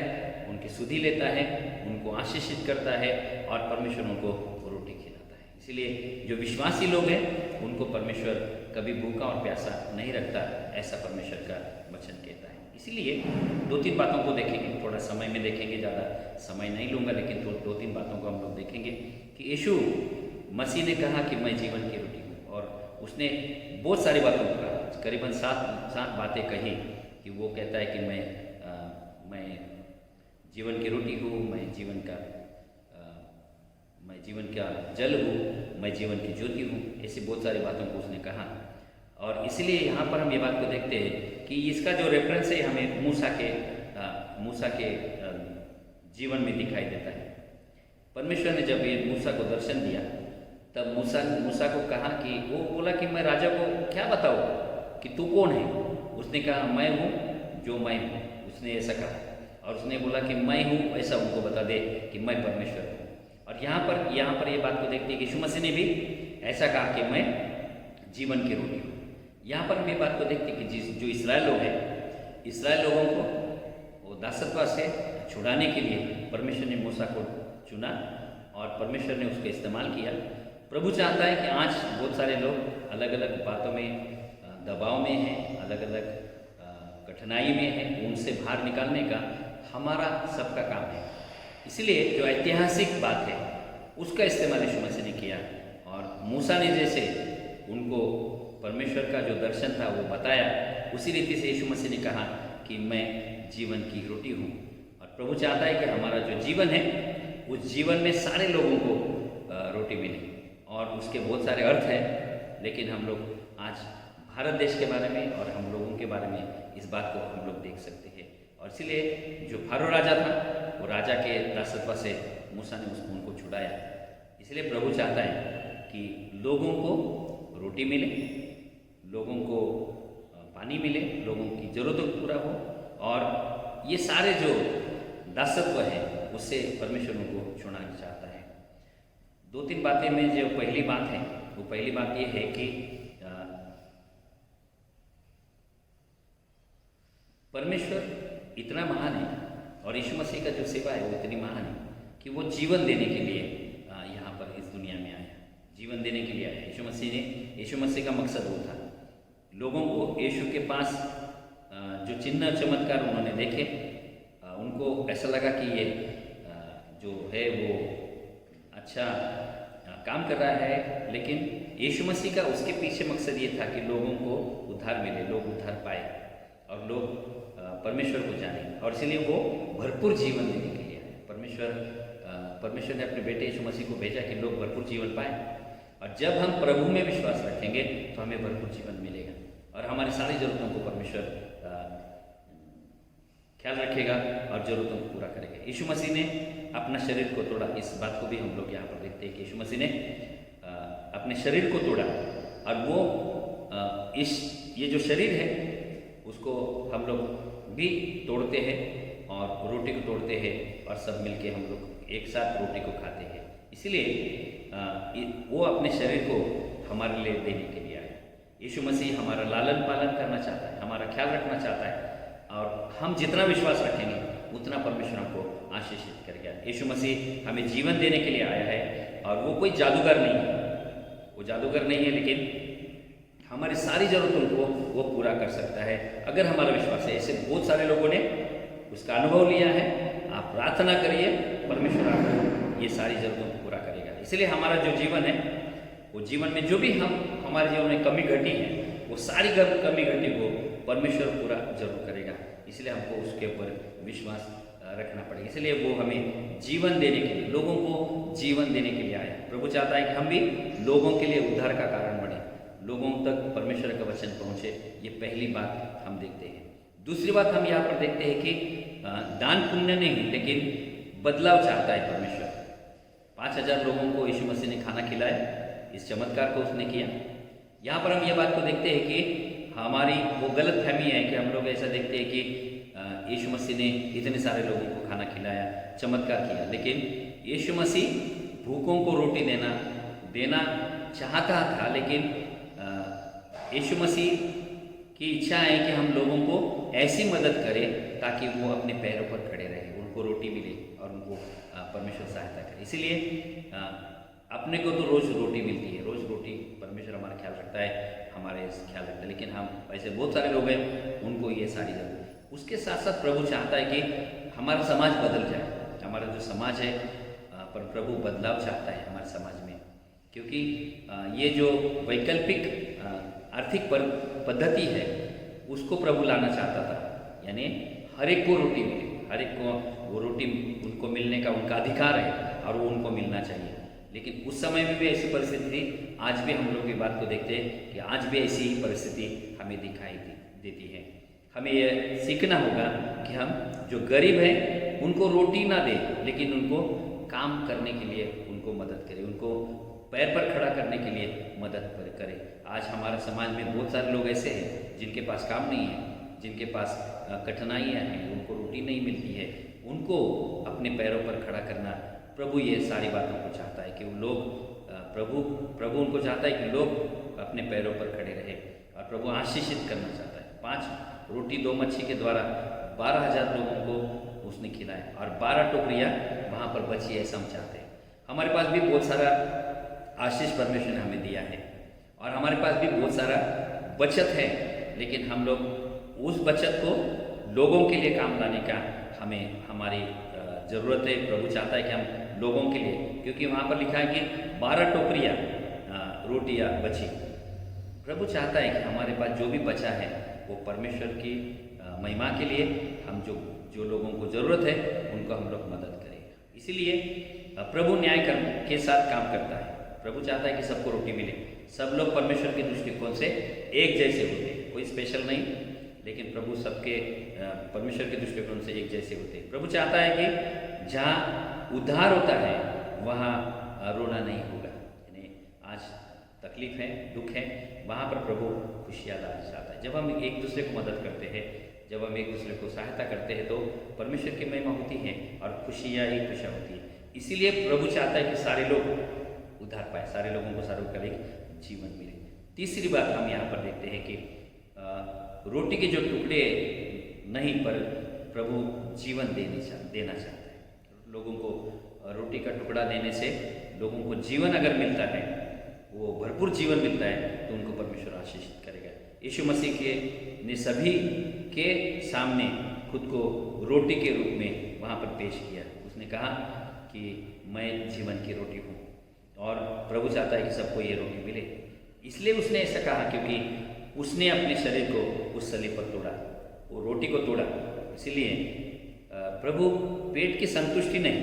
उनकी सुधि लेता है, उनको आशीषित करता है और परमेश्वर उनको रोटी खिलाता है। इसलिए जो विश्वासी लोग हैं उनको परमेश्वर कभी भूखा और प्यासा नहीं रखता, ऐसा परमेश्वर का वचन कहता है। इसलिए 2-3 बातों को देखेंगे, थोड़ा समय में देखेंगे, ज़्यादा समय नहीं लूँगा, लेकिन 2-3 बातों को हम लोग देखेंगे कि यीशु मसीह ने कहा कि मैं जीवन की रोटी हूँ, और उसने बहुत सारी बातों को कहा, करीबन 7 बातें कही कि वो कहता है कि मैं जीवन की रोटी हूँ, मैं जीवन का जल हूँ, मैं जीवन की ज्योति हूँ। ऐसी बहुत सारी बातों को उसने कहा। और इसलिए यहाँ पर हम ये बात को देखते हैं कि इसका जो रेफरेंस है हमें मूसा के जीवन में दिखाई देता है। परमेश्वर ने जब ये मूसा को दर्शन दिया तब मूसा को कहा कि वो बोला कि मैं राजा को क्या बताऊँ कि तू कौन है। उसने कहा मैं हूँ जो मैं हूँ, उसने ऐसा कहा। और उसने बोला कि मैं हूँ ऐसा उनको बता दे कि मैं परमेश्वर हूँ। और यहाँ पर ये बात को देखते हैं कि यीशु मसीह ने भी ऐसा कहा कि मैं जीवन की रोटी हूँ। यहाँ पर हम ये बात को देखते हैं कि जो इस्राएल लोग हैं, इस्राएल लोगों को वो दासत्व से छुड़ाने के लिए परमेश्वर ने मूसा को चुना और परमेश्वर ने उसका इस्तेमाल किया। प्रभु चाहता है कि आज बहुत सारे लोग अलग अलग बातों में दबाव में हैं, अलग अलग कठिनाई में हैं, उनसे बाहर निकालने का हमारा सबका काम है। इसलिए जो ऐतिहासिक बात है उसका इस्तेमाल यीशु मसीह ने किया। और मूसा ने जैसे उनको परमेश्वर का जो दर्शन था वो बताया, उसी रीति से यीशु मसीह ने कहा कि मैं जीवन की रोटी हूँ। और प्रभु चाहता है कि हमारा जो जीवन है उस जीवन में सारे लोगों को रोटी मिले। और उसके बहुत सारे अर्थ हैं, लेकिन हम लोग आज भारत देश के बारे में और हम लोगों के बारे में इस बात को हम लोग देख सकते हैं। और इसलिए जो फारो राजा था वो राजा के दासत्व से मूसा ने उनको छुड़ाया। इसलिए प्रभु चाहता है कि लोगों को रोटी मिले, लोगों को पानी मिले, लोगों की ज़रूरतों को पूरा हो। और ये सारे जो दासत्व है उससे परमेश्वर उनको छुड़ाना चाहता है। 2-3 बातें में जो पहली बात है वो पहली बात ये है कि परमेश्वर इतना महान है और यीशु मसीह का जो सेवा है वो इतनी महान है कि वो जीवन देने के लिए यहाँ पर इस दुनिया में आया, जीवन देने के लिए आया। यीशु मसीह का मकसद वो था, लोगों को यीशु के पास जो चिन्ह चमत्कार उन्होंने देखे, उनको ऐसा लगा कि ये जो है वो अच्छा काम कर रहा है। लेकिन यीशु मसीह का उसके पीछे मकसद ये था कि लोगों को उद्धार मिले, लोग उद्धार पाए और लोग परमेश्वर को जाने। और इसलिए वो भरपूर जीवन देने के लिए आए। परमेश्वर ने अपने बेटे यीशु मसीह को भेजा कि लोग भरपूर जीवन पाए। और जब हम प्रभु में विश्वास रखेंगे तो हमें भरपूर जीवन मिलेगा और हमारी सारी ज़रूरतों को परमेश्वर ख्याल रखेगा और ज़रूरतों को पूरा करेगा। यीशु मसीह ने अपना शरीर को तोड़ा, इस बात को भी हम लोग यहाँ पर देखते हैं कि यीशु मसीह ने अपने शरीर को तोड़ा। और वो ये जो शरीर है उसको हम लोग भी तोड़ते हैं और रोटी को तोड़ते हैं और सब मिलके हम लोग एक साथ रोटी को खाते हैं। इसलिए वो अपने शरीर को हमारे लिए देने के लिए आया। यीशु मसीह हमारा लालन पालन करना चाहता है, हमारा ख्याल रखना चाहता है। और हम जितना विश्वास रखेंगे उतना परमेश्वर हमको आशीषित करेगा। यीशु मसीह हमें जीवन देने के लिए आया है और वो कोई जादूगर नहीं है, वो जादूगर नहीं है, लेकिन हमारी सारी ज़रूरतों को वो पूरा कर सकता है अगर हमारा विश्वास है। ऐसे बहुत सारे लोगों ने उसका अनुभव लिया है। आप प्रार्थना करिए, परमेश्वर आपको ये सारी ज़रूरतों को पूरा करेगा। इसलिए हमारा जो जीवन है वो जीवन में जो भी हमारे जीवन में कमी घटी है वो सारी कमी घटी को परमेश्वर पूरा जरूर करेगा। इसलिए हमको उसके ऊपर विश्वास रखना पड़ेगा। इसलिए वो हमें जीवन देने के लिए, लोगों को जीवन देने के लिए आया। प्रभु चाहता है कि हम भी लोगों के लिए उद्धार का कारण बने, लोगों तक परमेश्वर का वचन पहुंचे। ये पहली बात हम देखते हैं। दूसरी बात हम यहाँ पर देखते हैं कि दान पुण्य नहीं लेकिन बदलाव चाहता है परमेश्वर। 5000 लोगों को यीशु मसीह ने खाना खिलाया। इस चमत्कार को उसने किया। यहाँ पर हम ये बात को देखते हैं कि हमारी वो गलत फहमी है कि हम लोग ऐसा देखते हैं कि यीशु मसीह ने इतने सारे लोगों को खाना खिलाया, चमत्कार किया, लेकिन यीशु मसीह भूखों को रोटी देना चाहता था, लेकिन यीशु मसीह की इच्छा है कि हम लोगों को ऐसी मदद करें ताकि वो अपने पैरों पर खड़े रहे, उनको रोटी मिले और उनको परमेश्वर सहायता करे। इसीलिए अपने को तो रोज़ रोटी मिलती है, रोज़ रोटी परमेश्वर हमारा ख्याल रखता है, हमारे ख्याल रखता है, लेकिन हम ऐसे बहुत सारे लोग हैं उनको ये सारी जरूरत। उसके साथ साथ प्रभु चाहता है कि हमारा समाज बदल जाए। हमारा जो समाज है पर प्रभु बदलाव चाहता है हमारे समाज में, क्योंकि ये जो वैकल्पिक आर्थिक पद्धति है उसको प्रभु लाना चाहता था, यानी हर एक को रोटी मिले, हर एक को वो रोटी उनको मिलने का उनका अधिकार है और वो उनको मिलना चाहिए। लेकिन उस समय में भी ऐसी परिस्थिति थी, आज भी हम लोग ये बात को देखते हैं कि आज भी ऐसी ही परिस्थिति हमें दिखाई देती है। हमें यह सीखना होगा कि हम जो गरीब हैं उनको रोटी ना दें, लेकिन उनको काम करने के लिए उनको मदद करें, उनको पैर पर खड़ा करने के लिए मदद करें। आज हमारे समाज में बहुत सारे लोग ऐसे हैं जिनके पास काम नहीं है, जिनके पास कठिनाइयाँ हैं, उनको रोटी नहीं मिलती है, उनको अपने पैरों पर खड़ा करना प्रभु ये सारी बातों को चाहता है कि वो लोग प्रभु उनको चाहता है कि लोग अपने पैरों पर खड़े रहे, और प्रभु आशीषित करना चाहता है। 5 रोटी 2 मच्छी के द्वारा 12,000 लोगों को उसने खिलाया और 12 टोकरियाँ वहाँ पर बची, ऐसा हम चाहते हैं। हमारे पास भी बहुत सारा आशीष परमेश्वर ने हमें दिया है और हमारे पास भी बहुत सारा बचत है, लेकिन हम लोग उस बचत को लोगों के लिए काम लाने का हमारी ज़रूरत है। प्रभु चाहता है कि हम लोगों के लिए, क्योंकि वहाँ पर लिखा है कि 12 टोकरियाँ रोटियाँ बची। प्रभु चाहता है कि हमारे पास जो भी बचा है वो परमेश्वर की महिमा के लिए, हम जो लोगों को ज़रूरत है उनको हम लोग मदद करें। इसीलिए प्रभु न्याय के साथ काम करता है। प्रभु चाहता है कि सबको रोटी मिले। सब लोग परमेश्वर के दृष्टिकोण से एक जैसे होते हैं, कोई स्पेशल नहीं, लेकिन प्रभु सबके परमेश्वर के दृष्टिकोण से एक जैसे होते हैं। प्रभु चाहता है कि जहाँ उद्धार होता है वहाँ रोना नहीं होगा, यानी आज तकलीफ है, दुख है, वहाँ पर प्रभु खुशियाँ लाना चाहता है। जब हम एक दूसरे को मदद करते हैं, जब हम एक दूसरे को सहायता करते हैं तो परमेश्वर की महिमा होती है और खुशियाँ ही खुशियाँ होती है। इसीलिए प्रभु चाहता है कि सारे लोग उद्धार पाए, सारे लोगों को सार्वकालिक जीवन मिले। तीसरी बात हम यहाँ पर देखते हैं कि रोटी के जो टुकड़े नहीं, पर प्रभु जीवन देना चाहता है। लोगों को रोटी का टुकड़ा देने से लोगों को जीवन अगर मिलता है, वो भरपूर जीवन मिलता है, तो उनको परमेश्वर आशीषित करेगा। यीशु मसीह ने सभी के सामने खुद को रोटी के रूप में वहाँ पर पेश किया। उसने कहा कि मैं जीवन की रोटी हूँ, और प्रभु चाहता है कि सबको ये रोटी मिले। इसलिए उसने ऐसा कहा क्योंकि उसने अपने शरीर को उस सलीब पर तोड़ा, वो रोटी को तोड़ा। इसीलिए प्रभु पेट की संतुष्टि नहीं,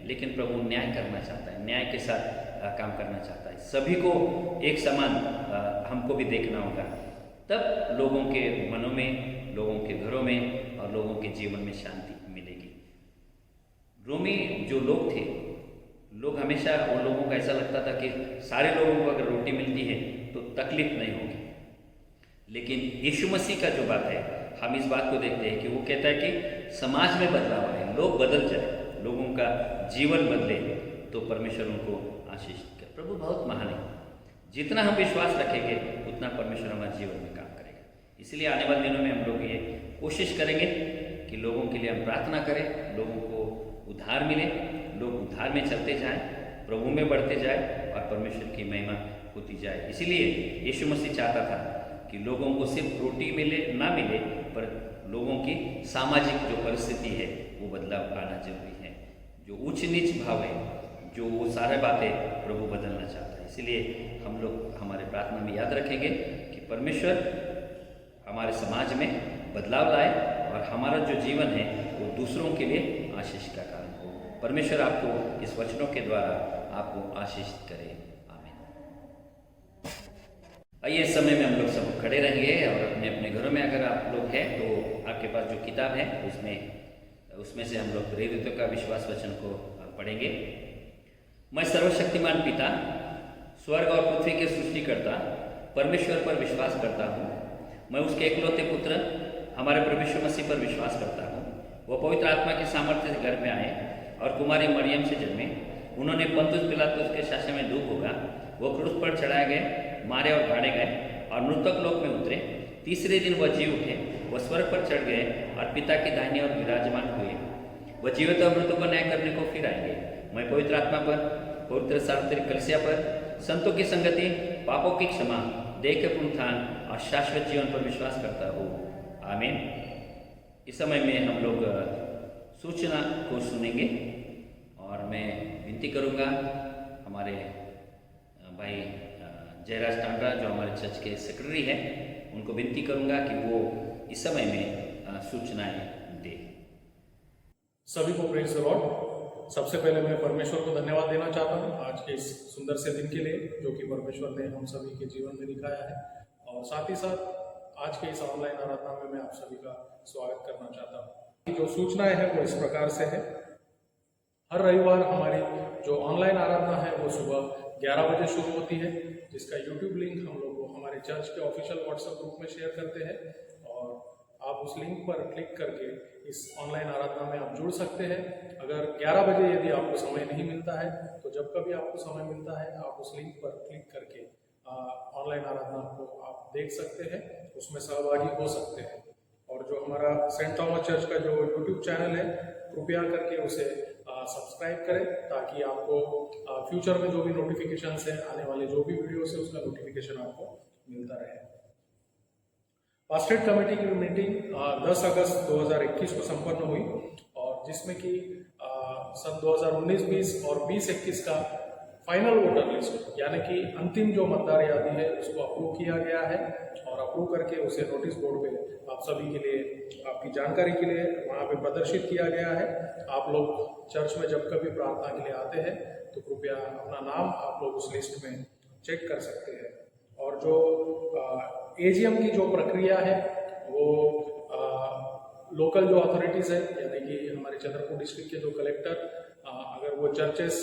लेकिन प्रभु न्याय करना चाहता है, न्याय के साथ काम करना चाहता है। सभी को एक समान हमको भी देखना होगा, तब लोगों के मनों में, लोगों के घरों में और लोगों के जीवन में शांति मिलेगी। रोमी जो लोग थे, लोग हमेशा उन लोगों को ऐसा लगता था कि सारे लोगों को अगर रोटी मिलती है तो तकलीफ नहीं होगी। लेकिन यीशु मसीह का जो बात है, हम इस बात को देखते हैं कि वो कहता है कि समाज में बदलाव आए, लोग बदल जाए, लोगों का जीवन बदले, तो परमेश्वर उनको आशीष करे। प्रभु बहुत महान है, जितना हम विश्वास रखेंगे उतना परमेश्वर हमारे जीवन में काम करेगा। इसलिए आने वाले दिनों में हम लोग ये कोशिश करेंगे कि लोगों के लिए हम प्रार्थना करें, लोगों को उद्धार मिले, लोग उद्धार में चलते जाएं, प्रभु में बढ़ते जाएं और परमेश्वर की महिमा होती जाए। इसीलिए यीशु मसीह चाहता था कि लोगों को सिर्फ रोटी मिले ना मिले, पर लोगों की सामाजिक जो परिस्थिति है वो बदलाव आना जरूरी है। जो उच्च नीच भाव है, जो वो सारे बातें प्रभु बदलना चाहता है। इसलिए हम लोग हमारे प्रार्थना में याद रखेंगे कि परमेश्वर हमारे समाज में बदलाव लाए और हमारा जो जीवन है वो दूसरों के लिए आशीष का कारण हो। परमेश्वर आपको इस वचनों के द्वारा आपको आशीष करे। आमीन। आइए, इस समय में हम लोग सब खड़े रहेंगे और अपने अपने घरों में अगर आप लोग हैं तो आपके पास जो किताब है उसमें से हम लोग प्रेरितों का विश्वास वचन को पढ़ेंगे। मैं सर्वशक्तिमान पिता, स्वर्ग और पृथ्वी के सृष्टिकर्ता परमेश्वर पर विश्वास करता हूँ। मैं उसके एकलौते पुत्र हमारे प्रभु यीशु मसीह पर विश्वास करता हूँ। वह पवित्र आत्मा के सामर्थ्य से घर में आए और कुमारी मरियम से जन्मे। उन्होंने पंतुस पिलातुस के शासन में डूब होगा। वो क्रूस पर चढ़ाए गए, मारे और गाड़े गए और मृतक लोक में उतरे। तीसरे दिन वह जी उठे, वह स्वर्ग पर चढ़ गए और पिता की दाहिनी ओर विराजमान हुए। वह जीवित और मृतों का न्याय करने को फिर आएंगे। मैं पवित्र आत्मा पर, पवित्र सार्वत्रिक कलीसिया पर, संतों की संगति, पापों की क्षमा, देह के पुनरुत्थान और शाश्वत जीवन पर विश्वास करता हूँ। आमीन। इस समय में हम लोग सूचना को सुनेंगे और मैं विनती करूँगा हमारे भाई जयराज टांडा जो हमारे चर्च के सेक्रेटरी हैं, उनको विनती करूँगा कि वो इस समय में सूचनाएं दे। सभी को प्रेज द लॉर्ड। सबसे पहले मैं परमेश्वर को धन्यवाद देना चाहता हूँ आज के इस सुंदर से दिन के लिए जो कि परमेश्वर ने हम सभी के जीवन में दिखाया है, और साथ ही साथ आज के इस ऑनलाइन आराधना में मैं आप सभी का स्वागत करना चाहता हूँ। जो सूचनाएं हैं वो इस प्रकार से है। हर रविवार हमारी जो ऑनलाइन आराधना है वो सुबह 11 बजे शुरू होती है, जिसका यूट्यूब लिंक हम लोग हमारे चर्च के ऑफिशियल व्हाट्सएप ग्रुप में शेयर करते हैं, और आप उस लिंक पर क्लिक करके इस ऑनलाइन आराधना में आप जुड़ सकते हैं। अगर 11 बजे यदि आपको समय नहीं मिलता है तो जब कभी आपको समय मिलता है आप उस लिंक पर क्लिक करके ऑनलाइन आराधना को आप देख सकते हैं, उसमें सहभागी हो सकते हैं। और जो हमारा सेंट थॉमस चर्च का जो यूट्यूब चैनल है, कृपया करके उसे सब्सक्राइब करें ताकि आपको फ्यूचर में जो भी नोटिफिकेशंस है, आने वाले जो भी वीडियोस है, उसका नोटिफिकेशन आपको मिलता रहे। पास्टेट कमेटी की मीटिंग 10 अगस्त 2021 को संपन्न हुई, और जिसमें कि सन 2019-20 और 20-21 का फाइनल वोटर लिस्ट यानी कि अंतिम जो मतदार यादी है उसको अप्रूव किया गया है, और अप्रूव करके उसे नोटिस बोर्ड पे आप सभी के लिए, आपकी जानकारी के लिए वहाँ पे प्रदर्शित किया गया है। आप लोग चर्च में जब कभी प्रार्थना के लिए आते हैं तो कृपया अपना नाम आप लोग उस लिस्ट में चेक कर सकते हैं। और जो एजीएम की जो प्रक्रिया है वो लोकल जो अथॉरिटीज़ है यानी कि हमारे छतरपुर डिस्ट्रिक्ट के जो कलेक्टर अगर वो चर्चेस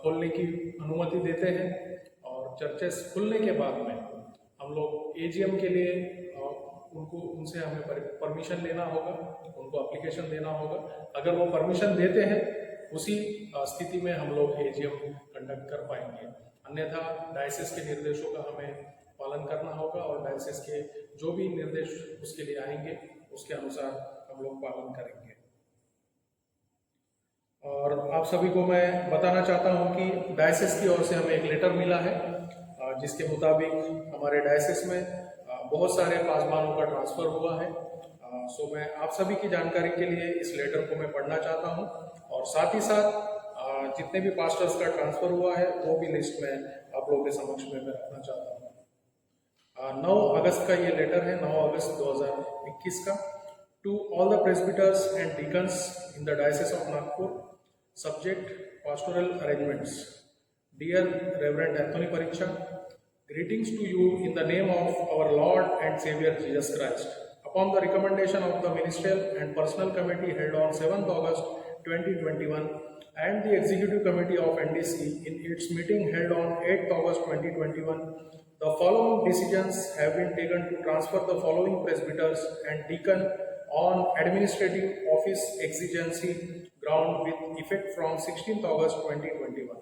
खोलने की अनुमति देते हैं, और चर्चेस खुलने के बाद में हम लोग एजीएम के लिए उनसे हमें परमिशन लेना होगा, उनको एप्लीकेशन देना होगा। अगर वो परमिशन देते हैं उसी स्थिति में हम लोग एजीएम कंडक्ट कर पाएंगे, अन्यथा डायसिस के निर्देशों का हमें पालन करना होगा, और डायसिस के जो भी निर्देश उसके लिए आएंगे उसके अनुसार हम लोग पालन करेंगे। और आप सभी को मैं बताना चाहता हूं कि डायसिस की ओर से हमें एक लेटर मिला है जिसके मुताबिक हमारे डायसिस में बहुत सारे पासबानों का ट्रांसफ़र हुआ है। सो मैं आप सभी की जानकारी के लिए इस लेटर को मैं पढ़ना चाहता हूं, और साथ ही साथ जितने भी पास्टर्स का ट्रांसफ़र हुआ है वो भी लिस्ट में आप लोगों के समक्ष में मैं रखना चाहता हूँ। 9 अगस्त का ये लेटर है, 9 अगस्त 2021 का। To all the presbyters and deacons in the diocese of Nagpur, subject pastoral arrangements. Dear Reverend Anthony Pariksha, greetings to you in the name of our Lord and Savior Jesus Christ. Upon the recommendation of the ministerial and personal committee held on 7th August 2021 and the executive committee of NDC in its meeting held on 8th August 2021, the following decisions have been taken to transfer the following presbyters and deacon on administrative office exigency ground with effect from 16th August 2021.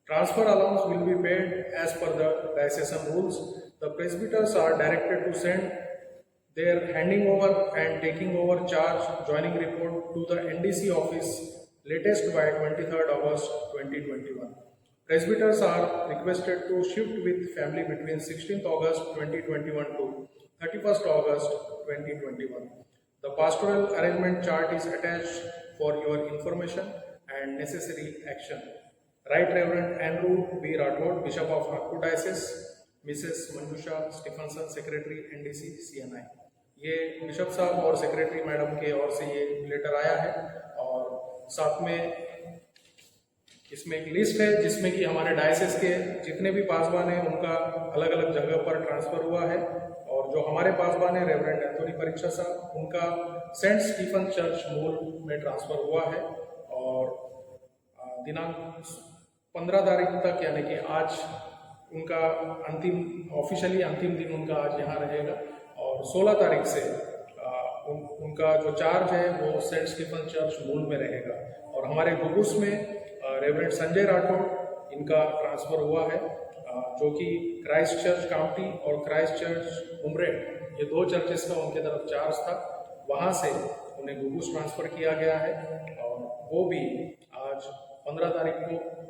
Transfer allowance will be paid as per the diocesan rules. The presbyters are directed to send their handing over and taking over charge joining report to the NDC office latest by 23rd August 2021. Presbyters are requested to shift with family between 16th August 2021 to 31st August 2021. The pastoral arrangement chart is attached for your information and necessary action. Right Reverend Andrew B. Rathod, Bishop of Nagpur Diocese, Mrs. Manjusha Stephenson, Secretary NDC CNI. ये बिशप साहब और सेक्रेटरी मैडम के ओर से ये लेटर आया है, और साथ में इसमें एक लिस्ट है जिसमें कि हमारे डायसिस के जितने भी पासबान हैं उनका अलग अलग जगह पर ट्रांसफ़र हुआ है, और जो हमारे पासबान है रेवरेंड एंथोनी परीक्षा साहब, उनका सेंट स्टीफन चर्च मूल में ट्रांसफ़र हुआ है, और दिनांक 15 तारीख तक, यानी कि आज उनका ऑफिशियली अंतिम दिन उनका आज यहाँ रहेगा। और 16 तारीख से उनका जो चार्ज है वो सेंट स्टीफन चर्च मूल में रहेगा। और हमारे गुगुस में रेवरेंड संजय राठौड़ इनका ट्रांसफ़र हुआ है, जो कि क्राइस्ट चर्च काउंटी और क्राइस्ट चर्च उमरेड, ये 2 चर्चेस का उनके तरफ चार्ज था, वहाँ से उन्हें गुगुस ट्रांसफ़र किया गया है। और वो भी आज 15 तारीख को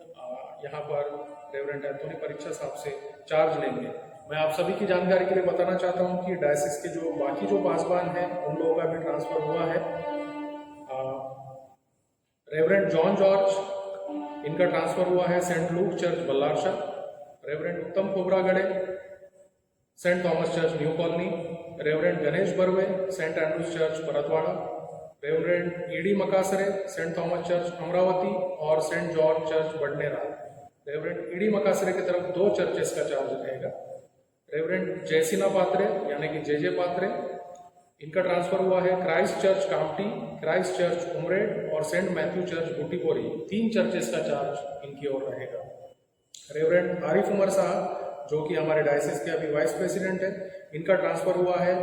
यहाँ पर रेवरेंड एंथोनी परीक्षा साहब से चार्ज लेंगे। मैं आप सभी की जानकारी के लिए बताना चाहता हूँ कि डायसिस के जो बाकी जो पासबान हैं उन लोगों का भी ट्रांसफ़र हुआ है। रेवरेंड जॉन जॉर्ज इनका ट्रांसफ़र हुआ है Saint Luke church Ballarshah. Reverend Uttam Khobragade Saint Thomas church New Colony. Reverend Ganesh Barve Saint Andrews church Paratwada. Reverend ED Makasare Saint Thomas church Amravati और Saint George church Badnera. Reverend ED Makasare की तरफ 2 चर्चेस का चार्ज रहेगा। रेवरेंड जयसिना पात्रे यानी कि जे पात्रे, इनका ट्रांसफर हुआ है Christ church county, Christ church Umred और सेंट मैथ्यू चर्च बुटीपोरी। 3 चर्चेस का चार्ज इनकी ओर रहेगा। रेवरेंड आरिफ उमर साहब जो कि हमारे डायसिस के अभी वाइस प्रेसिडेंट है, इनका ट्रांसफर हुआ है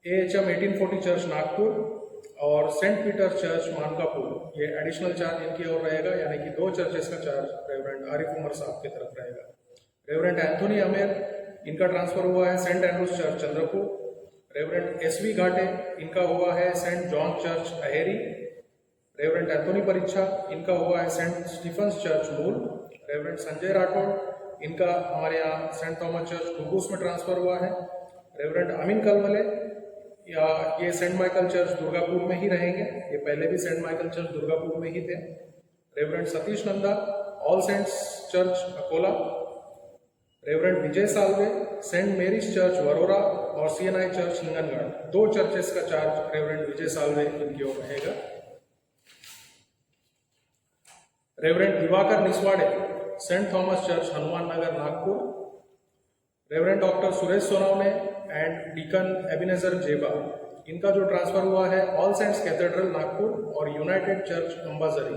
AHM 1840 चर्च नागपुर और सेंट पीटर चर्च मानकापुर। ये एडिशनल चार्ज इनकी ओर रहेगा, यानी कि 2 चर्चेस का चार्ज रेवरेंड आरिफ उमर साहब की तरफ रहेगा। रेवरेंड एंथोनी अमेर, इनका ट्रांसफर हुआ है Saint Andrews Church Chandrapur. Reverend SV Ghate, इनका हुआ है Saint John Church Aheri. Reverend Anthony Pariksha, इनका हुआ है Saint Stephen's Church Mul. Reverend Sanjay Rathod, इनका हमारे यहाँ सेंट थॉमस चर्च गुगुस में ट्रांसफर हुआ है। रेवरेंड अमीन कलवले, या ये सेंट माइकल चर्च दुर्गापुर में ही रहेंगे, ये पहले भी सेंट माइकल चर्च दुर्गापुर में ही थे। Reverend Satish Nanda All Saints church Akola. Reverend Vijay Salve Saint Mary's church Warora और CNI चर्च हिंगनघाट। 2 चर्चेस का चार्ज रेवरेंड विजय सालवे इनकी ओर रहेगा। Reverend Diwakar Niswade Saint Thomas church Hanuman Nagar Nagpur. Reverend doctor Suresh Sonawane and deacon Ebenezer Jeba, इनका जो ट्रांसफर हुआ है ऑल सेंट्स कैथेड्रल नागपुर और यूनाइटेड चर्च अंबाजरी।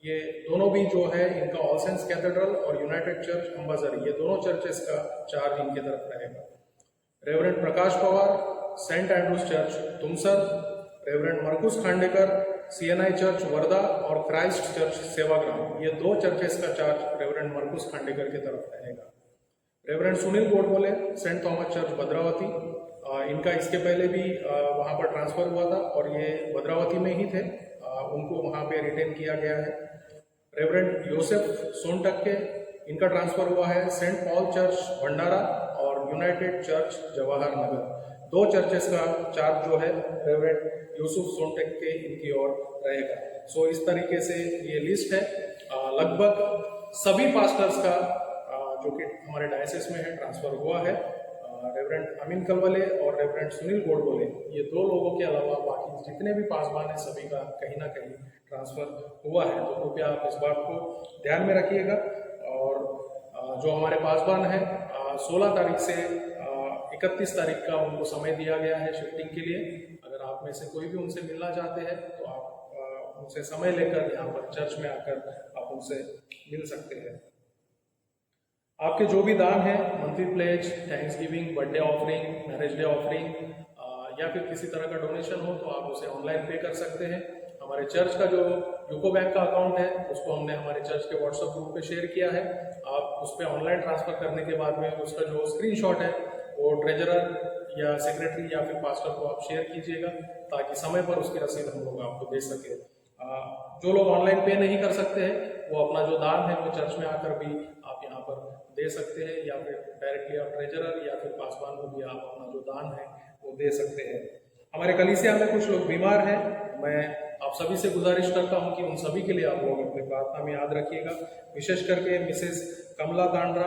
ये दोनों भी जो है इनका ऑल सेंट्स कैथेड्रल और यूनाइटेड चर्च अंबाजरी, ये दोनों चर्चेस का चार्ज इनकी तरफ रहेगा। Reverend Prakash Pawar Saint Andrews church Tumsar. Reverend Markus Khandekar CNI church Wardha और क्राइस्ट चर्च सेवाग्राम, ये 2 चर्चेस का चार्ज रेवरेंड मरकुस खांडेकर की तरफ रहेगा। Reverend Sunil Godbole Saint Thomas Church Bhadravati, इनका इसके पहले भी वहाँ पर ट्रांसफर हुआ था और ये भद्रावती में ही थे, उनको वहाँ पे रिटेन किया गया है। रेवरेंड योसेफ सोनटक्के, इनका ट्रांसफर हुआ है सेंट पॉल चर्च भंडारा और United church Jawahar Nagar. 2 churches का चार्ज जो है रेवरेंड यूसुफ सोनटक्के इनकी ओर रहेगा। सो इस तरीके से ये लिस्ट है। लगभग सभी पास्टर्स का जो कि हमारे डायसिस में है ट्रांसफर हुआ है। रेवरेंड अमीन कलवले और रेवरेंड सुनील गोडबोले, ये 2 लोगों के अलावा बाकी जितने भी पासबान हैं सभी का कहीं ना कहीं ट्रांसफर हुआ है। तो कृपया आप इस बात को ध्यान में रखिएगा। और जो हमारे पासबान हैं 16 तारीख से 31 तारीख का उनको समय दिया गया है शिफ्टिंग के लिए। अगर आप में से कोई भी उनसे मिलना चाहते हैं तो आप उनसे समय लेकर यहाँ पर चर्च में आकर आप उनसे मिल सकते हैं। आपके जो भी दान है, monthly pledge, thanksgiving, birthday offering, marriage day offering या फिर किसी तरह का डोनेशन हो तो आप उसे ऑनलाइन पे कर सकते हैं। हमारे चर्च का जो यूको बैंक का अकाउंट है उसको हमने हमारे चर्च के व्हाट्सएप ग्रुप पे शेयर किया है। आप उस पर ऑनलाइन ट्रांसफर करने के बाद में उसका जो स्क्रीनशॉट है वो ट्रेजरर या सेक्रेटरी या फिर पास्टर को आप शेयर कीजिएगा ताकि समय पर उसकी रसीद हम लोग आपको दे सके। जो लोग ऑनलाइन पे नहीं कर सकते हैं वो अपना जो दान है वो चर्च में आकर भी आप यहाँ पर दे सकते हैं, या फिर डायरेक्टली आप ट्रेजरर या फिर पासवान को भी आप अपना जो दान है वो दे सकते हैं। हमारे कलीसिया में कुछ लोग बीमार हैं, मैं आप सभी से गुजारिश करता हूं कि उन सभी के लिए आप लोग अपनी प्रार्थना में याद रखिएगा। विशेष करके Mrs Kamala Tandra,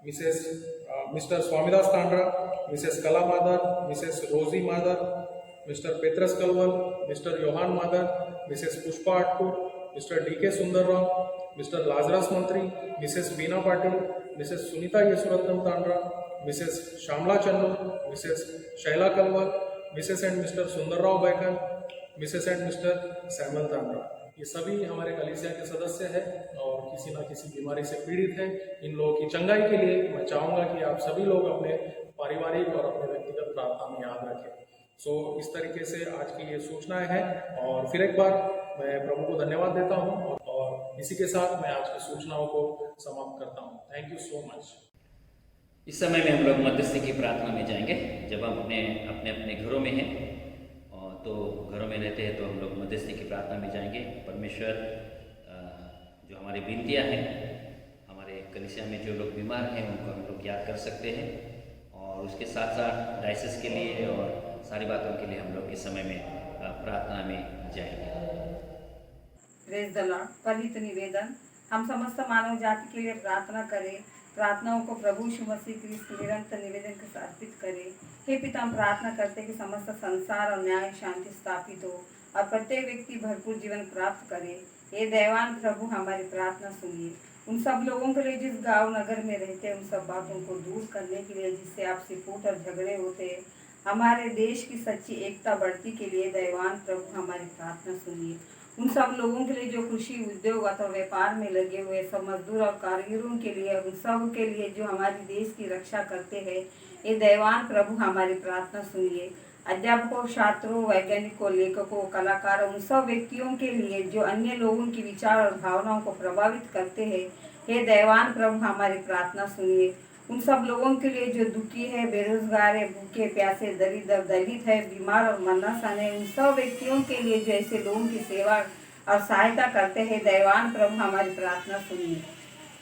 Mr Swamidas Tandra, Mrs Kala Madar, Mrs Rosy Madar, Mr Petrus Kalwal, Mr Yohan Madar, Mrs Pushpa Atkur, Mr DK Sundarrao, Mr Lazarus Mantri, Mrs Bina Patil, Mrs Sunita Yesuratnam Tandra, Mrs Shyamala Channu, Mrs Shaila Kalwal, Mrs and Mr Sundarrao Baikan, Mrs and Mr Samuel Tandra. ये सभी हमारे कलीसिया के सदस्य हैं और किसी न किसी बीमारी से पीड़ित हैं। इन लोगों की चंगाई के लिए मैं चाहूँगा कि आप सभी लोग अपने पारिवारिक और अपने व्यक्तिगत प्रार्थना में याद रखें। इस तरीके से आज की ये सूचनाएं हैं और फिर एक बार मैं प्रभु को धन्यवाद देता हूँ और इसी के साथ मैं आज की सूचनाओं को समाप्त करता हूँ। Thank you so much. इस समय में हम लोग मध्यस्थी की प्रार्थना में जाएंगे। जब हम अपने अपने घरों में हैं और तो घरों में रहते हैं तो हम लोग मध्यस्थी की प्रार्थना में जाएंगे। परमेश्वर जो हमारी विनतियाँ हैं, हमारे कलीसिया में जो लोग बीमार हैं उनको हम लोग याद कर सकते हैं और उसके साथ साथ डायसिस के लिए और सारी बातों के लिए हम लोग इस समय में प्रार्थना में जाएंगे। Praise the Lord. पलित निवेदन, हम समस्त मानव जाति के लिए प्रार्थना करें। प्रार्थनाओं को प्रभु यीशु मसीह क्रिस्त निरंतर निवेदन के साथ अर्पित करें। हे पिता, हम प्रार्थना करते हैं कि समस्त संसार और न्याय शांति स्थापित हो और प्रत्येक व्यक्ति भरपूर जीवन प्राप्त करे। हे दयावान प्रभु, हमारी प्रार्थना सुनिए। उन सब लोगों के लिए जिस गांव नगर में रहते हैं, उन सब बातों को दूर करने के लिए जिससे आपसी फूट और झगड़े होते हैं, हमारे देश की सच्ची एकता बढ़ती के लिए दयावान प्रभु हमारी प्रार्थना सुनिए। उन सब लोगों के लिए जो कृषि उद्योग अथवा व्यापार में लगे हुए सब मजदूर और कारीगरों के लिए, उन सब के लिए जो हमारे देश की रक्षा करते हैं, ये दयावान प्रभु हमारी प्रार्थना सुनिए। अध्यापकों, छात्रों, वैज्ञानिकों, लेखकों, कलाकारों, उन सब व्यक्तियों के लिए जो अन्य लोगों की विचार और भावनाओं को प्रभावित करते हैं, हे दयावान प्रभु हमारी प्रार्थना सुनिए। उन सब लोगों के लिए जो दुखी है, बेरोजगार है, भूखे प्यासे, दरिद्र, दलित है, बीमार और मरनासन है, उन सब व्यक्तियों के लिए जो ऐसे लोगों की सेवा और सहायता करते हैं, दयावान प्रभु हमारी प्रार्थना सुनिए।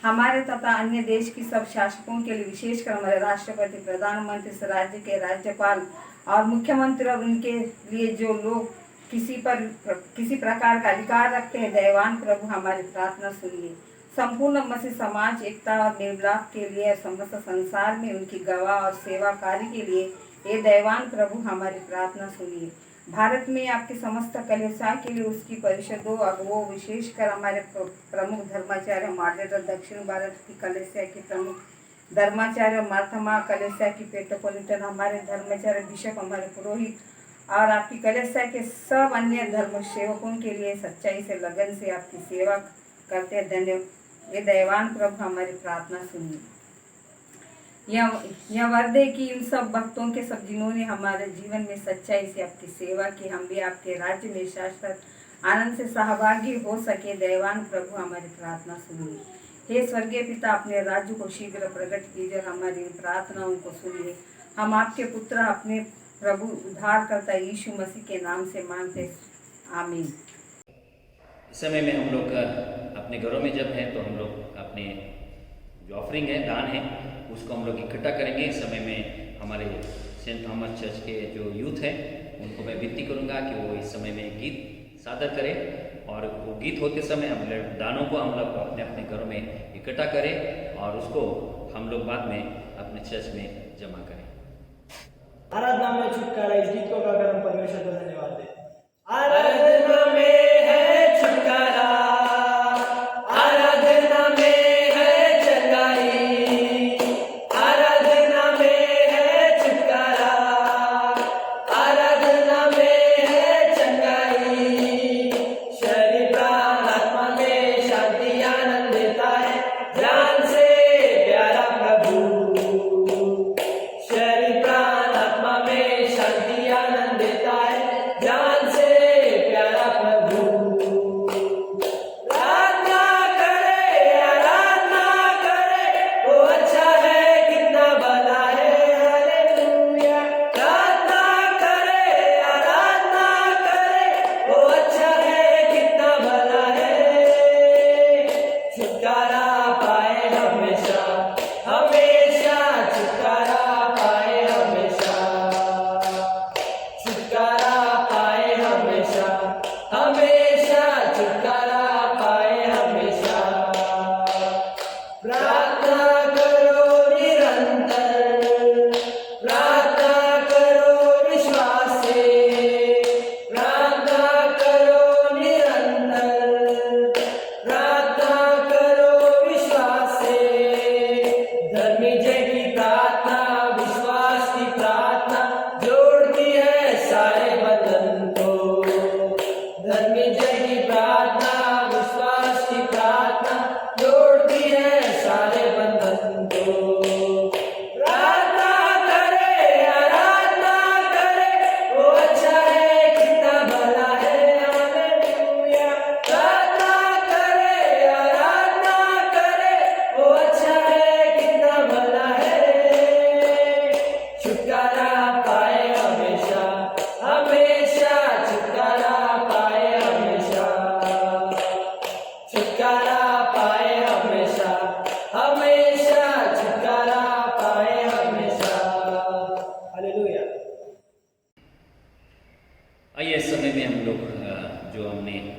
हमारे तथा अन्य देश की सब शासकों के लिए, विशेषकर हमारे राष्ट्रपति, प्रधानमंत्री, इस राज्य के राज्यपाल और मुख्यमंत्री और उनके लिए जो लोग किसी प्रकार का अधिकार रखते हैं, दयावान प्रभु हमारी प्रार्थना सुनिए। संपूर्ण मसीह समाज एकता और निर्लाप के लिए समस्त संसार में उनकी गवाह और सेवा कार्य के लिए ये दयावान प्रभु हमारी प्रार्थना सुनिए। भारत में आपके समस्त कलीसिया के लिए उसकी परिषदों अगुवों, विशेषकर हमारे प्रमुख धर्माचार्य, मॉडरेटर, दक्षिण भारत की कलीसिया के प्रमुख धर्माचार्य, मार्थमा कलीसिया की पेट्रोपोलिटन, हमारे धर्माचार्य, बिशप, हमारे पुरोहित और आपकी कलीसिया के सब अन्य धर्म सेवकों के लिए सच्चाई से, लगन से आपकी सेवा करते हैं। धन्यवाद। ये दयावान प्रभु हमारी प्रार्थना सुनिए। यह वर्द है कि उन सब भक्तों के सब जिन्होंने हमारे जीवन में सच्चाई से आपकी सेवा की, हम भी आपके राज्य में शाश्वत आनंद से सहभागी हो सके। दयावान प्रभु हमारी प्रार्थना सुनिए। हे स्वर्गीय पिता, अपने राज्य को शीघ्र प्रकट कीजिए और हमारी प्रार्थनाओं को सुनिए। हम आपके पुत्र, अपने प्रभु उद्धारकर्ता यीशु मसीह के नाम से मांगते, आमीन। इस समय में हम लोग अपने घरों में जब हैं तो हम लोग अपने जो ऑफरिंग है, दान है, उसको हम लोग इकट्ठा करेंगे। इस समय में हमारे सेंट थॉमस चर्च के जो यूथ हैं उनको मैं विनती करूंगा कि वो इस समय में गीत सादर करें और वो गीत होते समय हम लोग दानों को हम लोग अपने अपने घरों में इकट्ठा करें और उसको हम लोग बाद में अपने चर्च में जमा करें। आराधना में छुटकारा, इस गीत को गाकर हम परमेश्वर को धन्यवाद दें। आराधना में है छुटकारा, आराधना में है चंगाई, आराधना में है छुटकारा, आराधना में है चंगाई। शरीर प्राण आत्मा में शांति आनंद देता है, जान से प्यारा प्रभु। शरीर प्राण आत्मा में शांति आनंद देता है, जान से प्यारा प्रभु।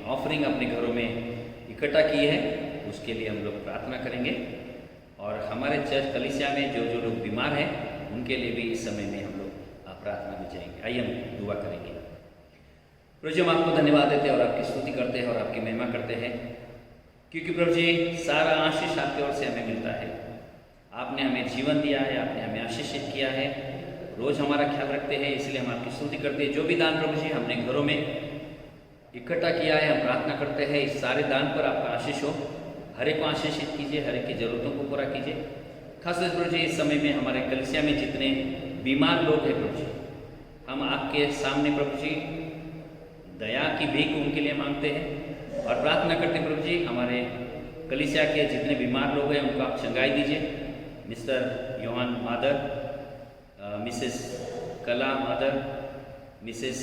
ऑफरिंग अपने घरों में इकट्ठा की है उसके लिए हम लोग प्रार्थना करेंगे। और हमारे चर्च कलीसिया में जो जो लोग बीमार हैं उनके लिए भी इस समय में हम लोग प्रार्थना में जाएंगे। आइए हम दुआ करेंगे। प्रभु जी, हम आपको धन्यवाद देते हैं और आपकी स्तुति करते हैं और आपकी महिमा करते हैं, क्योंकि प्रभु जी सारा आशीष आपकी ओर से हमें मिलता है। आपने हमें जीवन दिया है, आपने हमें आशीषित किया है, रोज हमारा ख्याल रखते हैं, इसलिए हम आपकी स्तुति करते हैं। जो भी दान प्रभु जी हमने घरों में इकट्ठा किया है, हम प्रार्थना करते हैं इस सारे दान पर आपका आशीष हो। हर एक को आशीषित कीजिए, हर एक की जरूरतों को पूरा कीजिए। खासतौर प्रभु जी इस समय में हमारे कलीसिया में जितने बीमार लोग हैं प्रभु जी, हम आपके सामने प्रभु जी दया की भीख उनके लिए मांगते हैं और प्रार्थना करते हैं प्रभु जी हमारे कलीसिया के जितने बीमार लोग हैं उनको आप चंगाई दीजिए। Mister Yohan Madar, Mrs Kala Madar, Mrs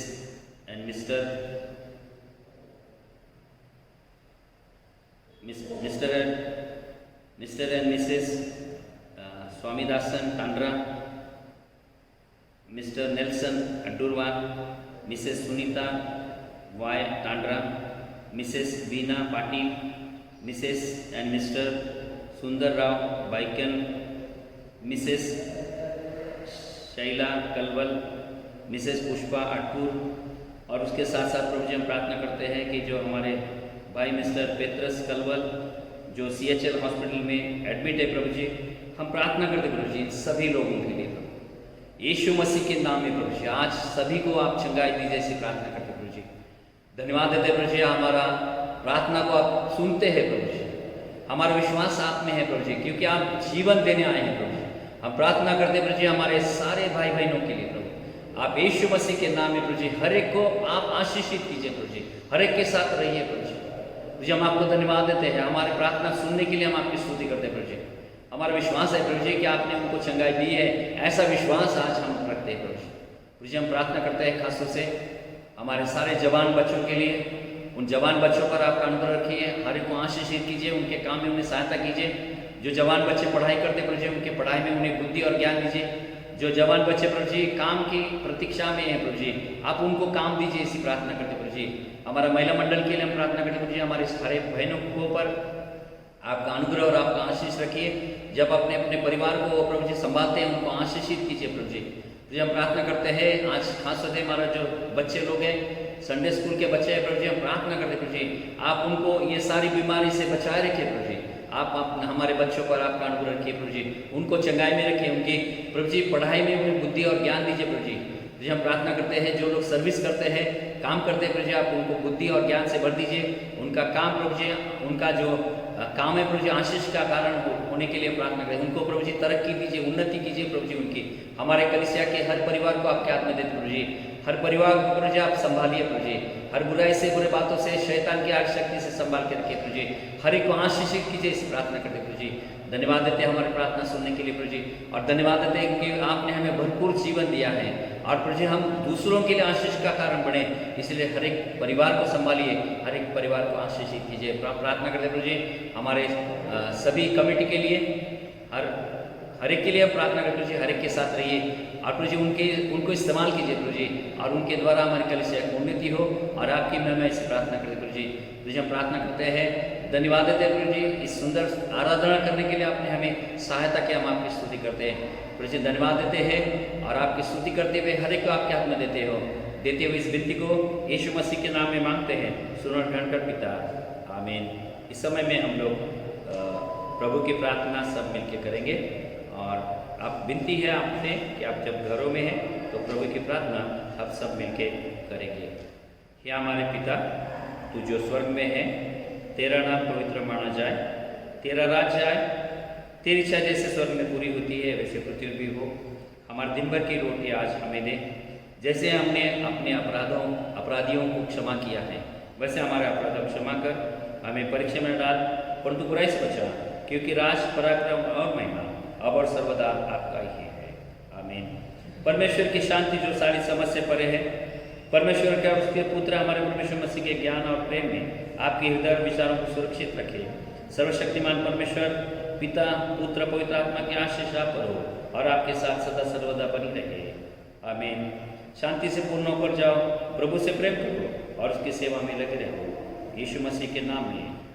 and Mr and Mrs Swamidasan Tandra, Mr Nelson Addurwal, Mrs Sunita Y Tandra, Mrs Bina Patil, Mrs and Mr Sundar Rao Baikan, Mrs Shaila Kalwal, Mrs Pushpa Atpur. और उसके साथ साथ प्रभु जी हम प्रार्थना करते हैं कि जो हमारे भाई मिस्टर पेत्रस कलवल जो CHL हॉस्पिटल में एडमिट है प्रभु जी, हम प्रार्थना करते प्रभु जी सभी लोगों के लिए यीशु मसीह के नाम में प्रभु जी आज सभी को आप चंगाई दीजिए, ऐसी प्रार्थना करते प्रभु जी। धन्यवाद देते प्रभु जी, हमारा प्रार्थना को आप सुनते हैं प्रभु जी, हमारा विश्वास आप में है प्रभु जी, क्योंकि आप जीवन देने आए हैं प्रभु जी। हम प्रार्थना करते प्रभु जी हमारे सारे भाई बहनों के लिए प्रभु, आप यीशु मसीह के नाम में प्रभु जी हर एक को आप आशीषित कीजिए प्रभु जी, हर एक के साथ रहिए प्रभु जी। प्रभु जी हम आपको धन्यवाद देते हैं, हमारी प्रार्थना सुनने के लिए हम आपकी स्तुति करते हैं प्रभु जी। हमारा विश्वास है प्रभु जी कि आपने उनको चंगाई दी है, ऐसा विश्वास आज हम रखते हैं प्रभु जी। प्रभु जी हम प्रार्थना करते हैं खासतौर से हमारे सारे जवान बच्चों के लिए, उन जवान बच्चों पर आपका अनुग्रह रखिए, हर एक को आशीषित कीजिए, उनके काम में उन्हें सहायता कीजिए। जो जवान बच्चे पढ़ाई करते प्रभु जी उनके पढ़ाई में उन्हें बुद्धि और ज्ञान दीजिए। जो जवान बच्चे प्रभु जी काम की प्रतीक्षा में है प्रभु जी, आप उनको काम दीजिए, इसी प्रार्थना करते प्रभु जी। हमारा महिला मंडल के लिए हम प्रार्थना करते प्रभु जी, हमारे सारे बहनों को पर आपका अनुग्रह और आपका आशीष रखिए। जब अपने अपने परिवार को प्रभु जी संभालते हैं उनको आशीषित कीजिए प्रभु जी। प्रभु जी हम प्रार्थना करते हैं आज खास तौर से हमारा जो बच्चे लोग हैं, संडे स्कूल के बच्चे हैं प्रभु जी, हम प्रार्थना करते प्रभु जी आप उनको ये सारी बीमारी से बचाए रखिए प्रभु जी। आप हमारे बच्चों पर आपका अनुग्रह रखिए प्रभु जी, उनको चंगाई में रखिए, उनकी प्रभु जी पढ़ाई में उन्हें बुद्धि और ज्ञान दीजिए प्रभु जी। प्रभु जी हम प्रार्थना करते हैं जो लोग सर्विस करते हैं, काम करते हैं प्रभु जी, आप उनको बुद्धि और ज्ञान से भर दीजिए। उनका काम प्रभु जी, उनका जो काम है प्रभु जी आशीष का कारण होने के लिए प्रार्थना करें, उनको प्रभु जी तरक्की दीजिए, उन्नति कीजिए प्रभु जी उनकी। हमारे कलीसिया के हर परिवार को आपके हाथ में देते प्रभु जी, हर परिवार को प्रभु जी आप संभालिए प्रभु जी, हर बुराई से बुरे बातों से शैतान की आग शक्ति से संभाल के रखिए प्रभु जी, हर एक को आशीषित कीजिए, इस प्रार्थना करते प्रभु जी। धन्यवाद देते हैं हमारी प्रार्थना सुनने के लिए प्रभु जी, और धन्यवाद देते हैं कि आपने हमें भरपूर जीवन दिया है और प्रभु जी हम दूसरों के लिए आशीष का कारण बने, इसलिए हर एक परिवार को संभालिए, हर एक परिवार को आशीषित कीजिए। प्रार्थना करते प्रभु जी हमारे सभी कमेटी के लिए, हर एक के लिए प्रार्थना करते प्रभु जी, हर एक के साथ रहिए और प्रभु जी उनको इस्तेमाल कीजिए प्रभु जी, और उनके द्वारा हमारी कलीसिया की उन्नति हो और आपकी महिमा इस प्रार्थना करते प्रभु जी। प्रभु जी हम प्रार्थना करते हैं, धन्यवाद देते हैं प्रभु जी इस सुंदर आराधना करने के लिए आपने हमें सहायता किया, हम आपकी स्तुति करते हैं प्रभु जी। धन्यवाद देते हैं और आपकी स्तुति करते हुए हर एक को आपके हाथ में देते हुए इस विनती को यीशु मसीह के नाम में मांगते हैं, सुनो ग्रहण कर पिता, आमीन। इस समय में हम लोग प्रभु की प्रार्थना सब मिलकर करेंगे और आप विनती है आपसे कि आप जब घरों में हैं तो प्रभु की प्रार्थना आप सब मिलके करेंगे। हे हमारे पिता, तू जो स्वर्ग में है, तेरा नाम पवित्र माना जाए, तेरा राज्य आए, तेरी इच्छा जैसे स्वर्ग में पूरी होती है वैसे पृथ्वी भी हो। हमारे दिन भर की रोटी आज हमें दे, जैसे हमने अपने अपराधियों को क्षमा किया है वैसे हमारे अपराधों को क्षमा कर, हमें परीक्षा में डाल परंतु बुराई से बचा, क्योंकि राज पराक्रम और महिमा अब और सर्वदा आपका ही है, आमीन। परमेश्वर की शांति जो सारी समझ से परे है, परमेश्वर का उसके पुत्र हमारे परमेश्वर मसीह के ज्ञान और प्रेम में आपके हृदय और विचारों को सुरक्षित रखे। सर्वशक्तिमान परमेश्वर पिता, पुत्र, पवित्र आत्मा की आशीष आप पर हो और आपके साथ सदा सर्वदा बनी रहे, आमीन। शांति से पूर्ण होकर जाओ, प्रभु से प्रेम करो और उसकी सेवा में लगे रहो। यीशु मसीह के नाम में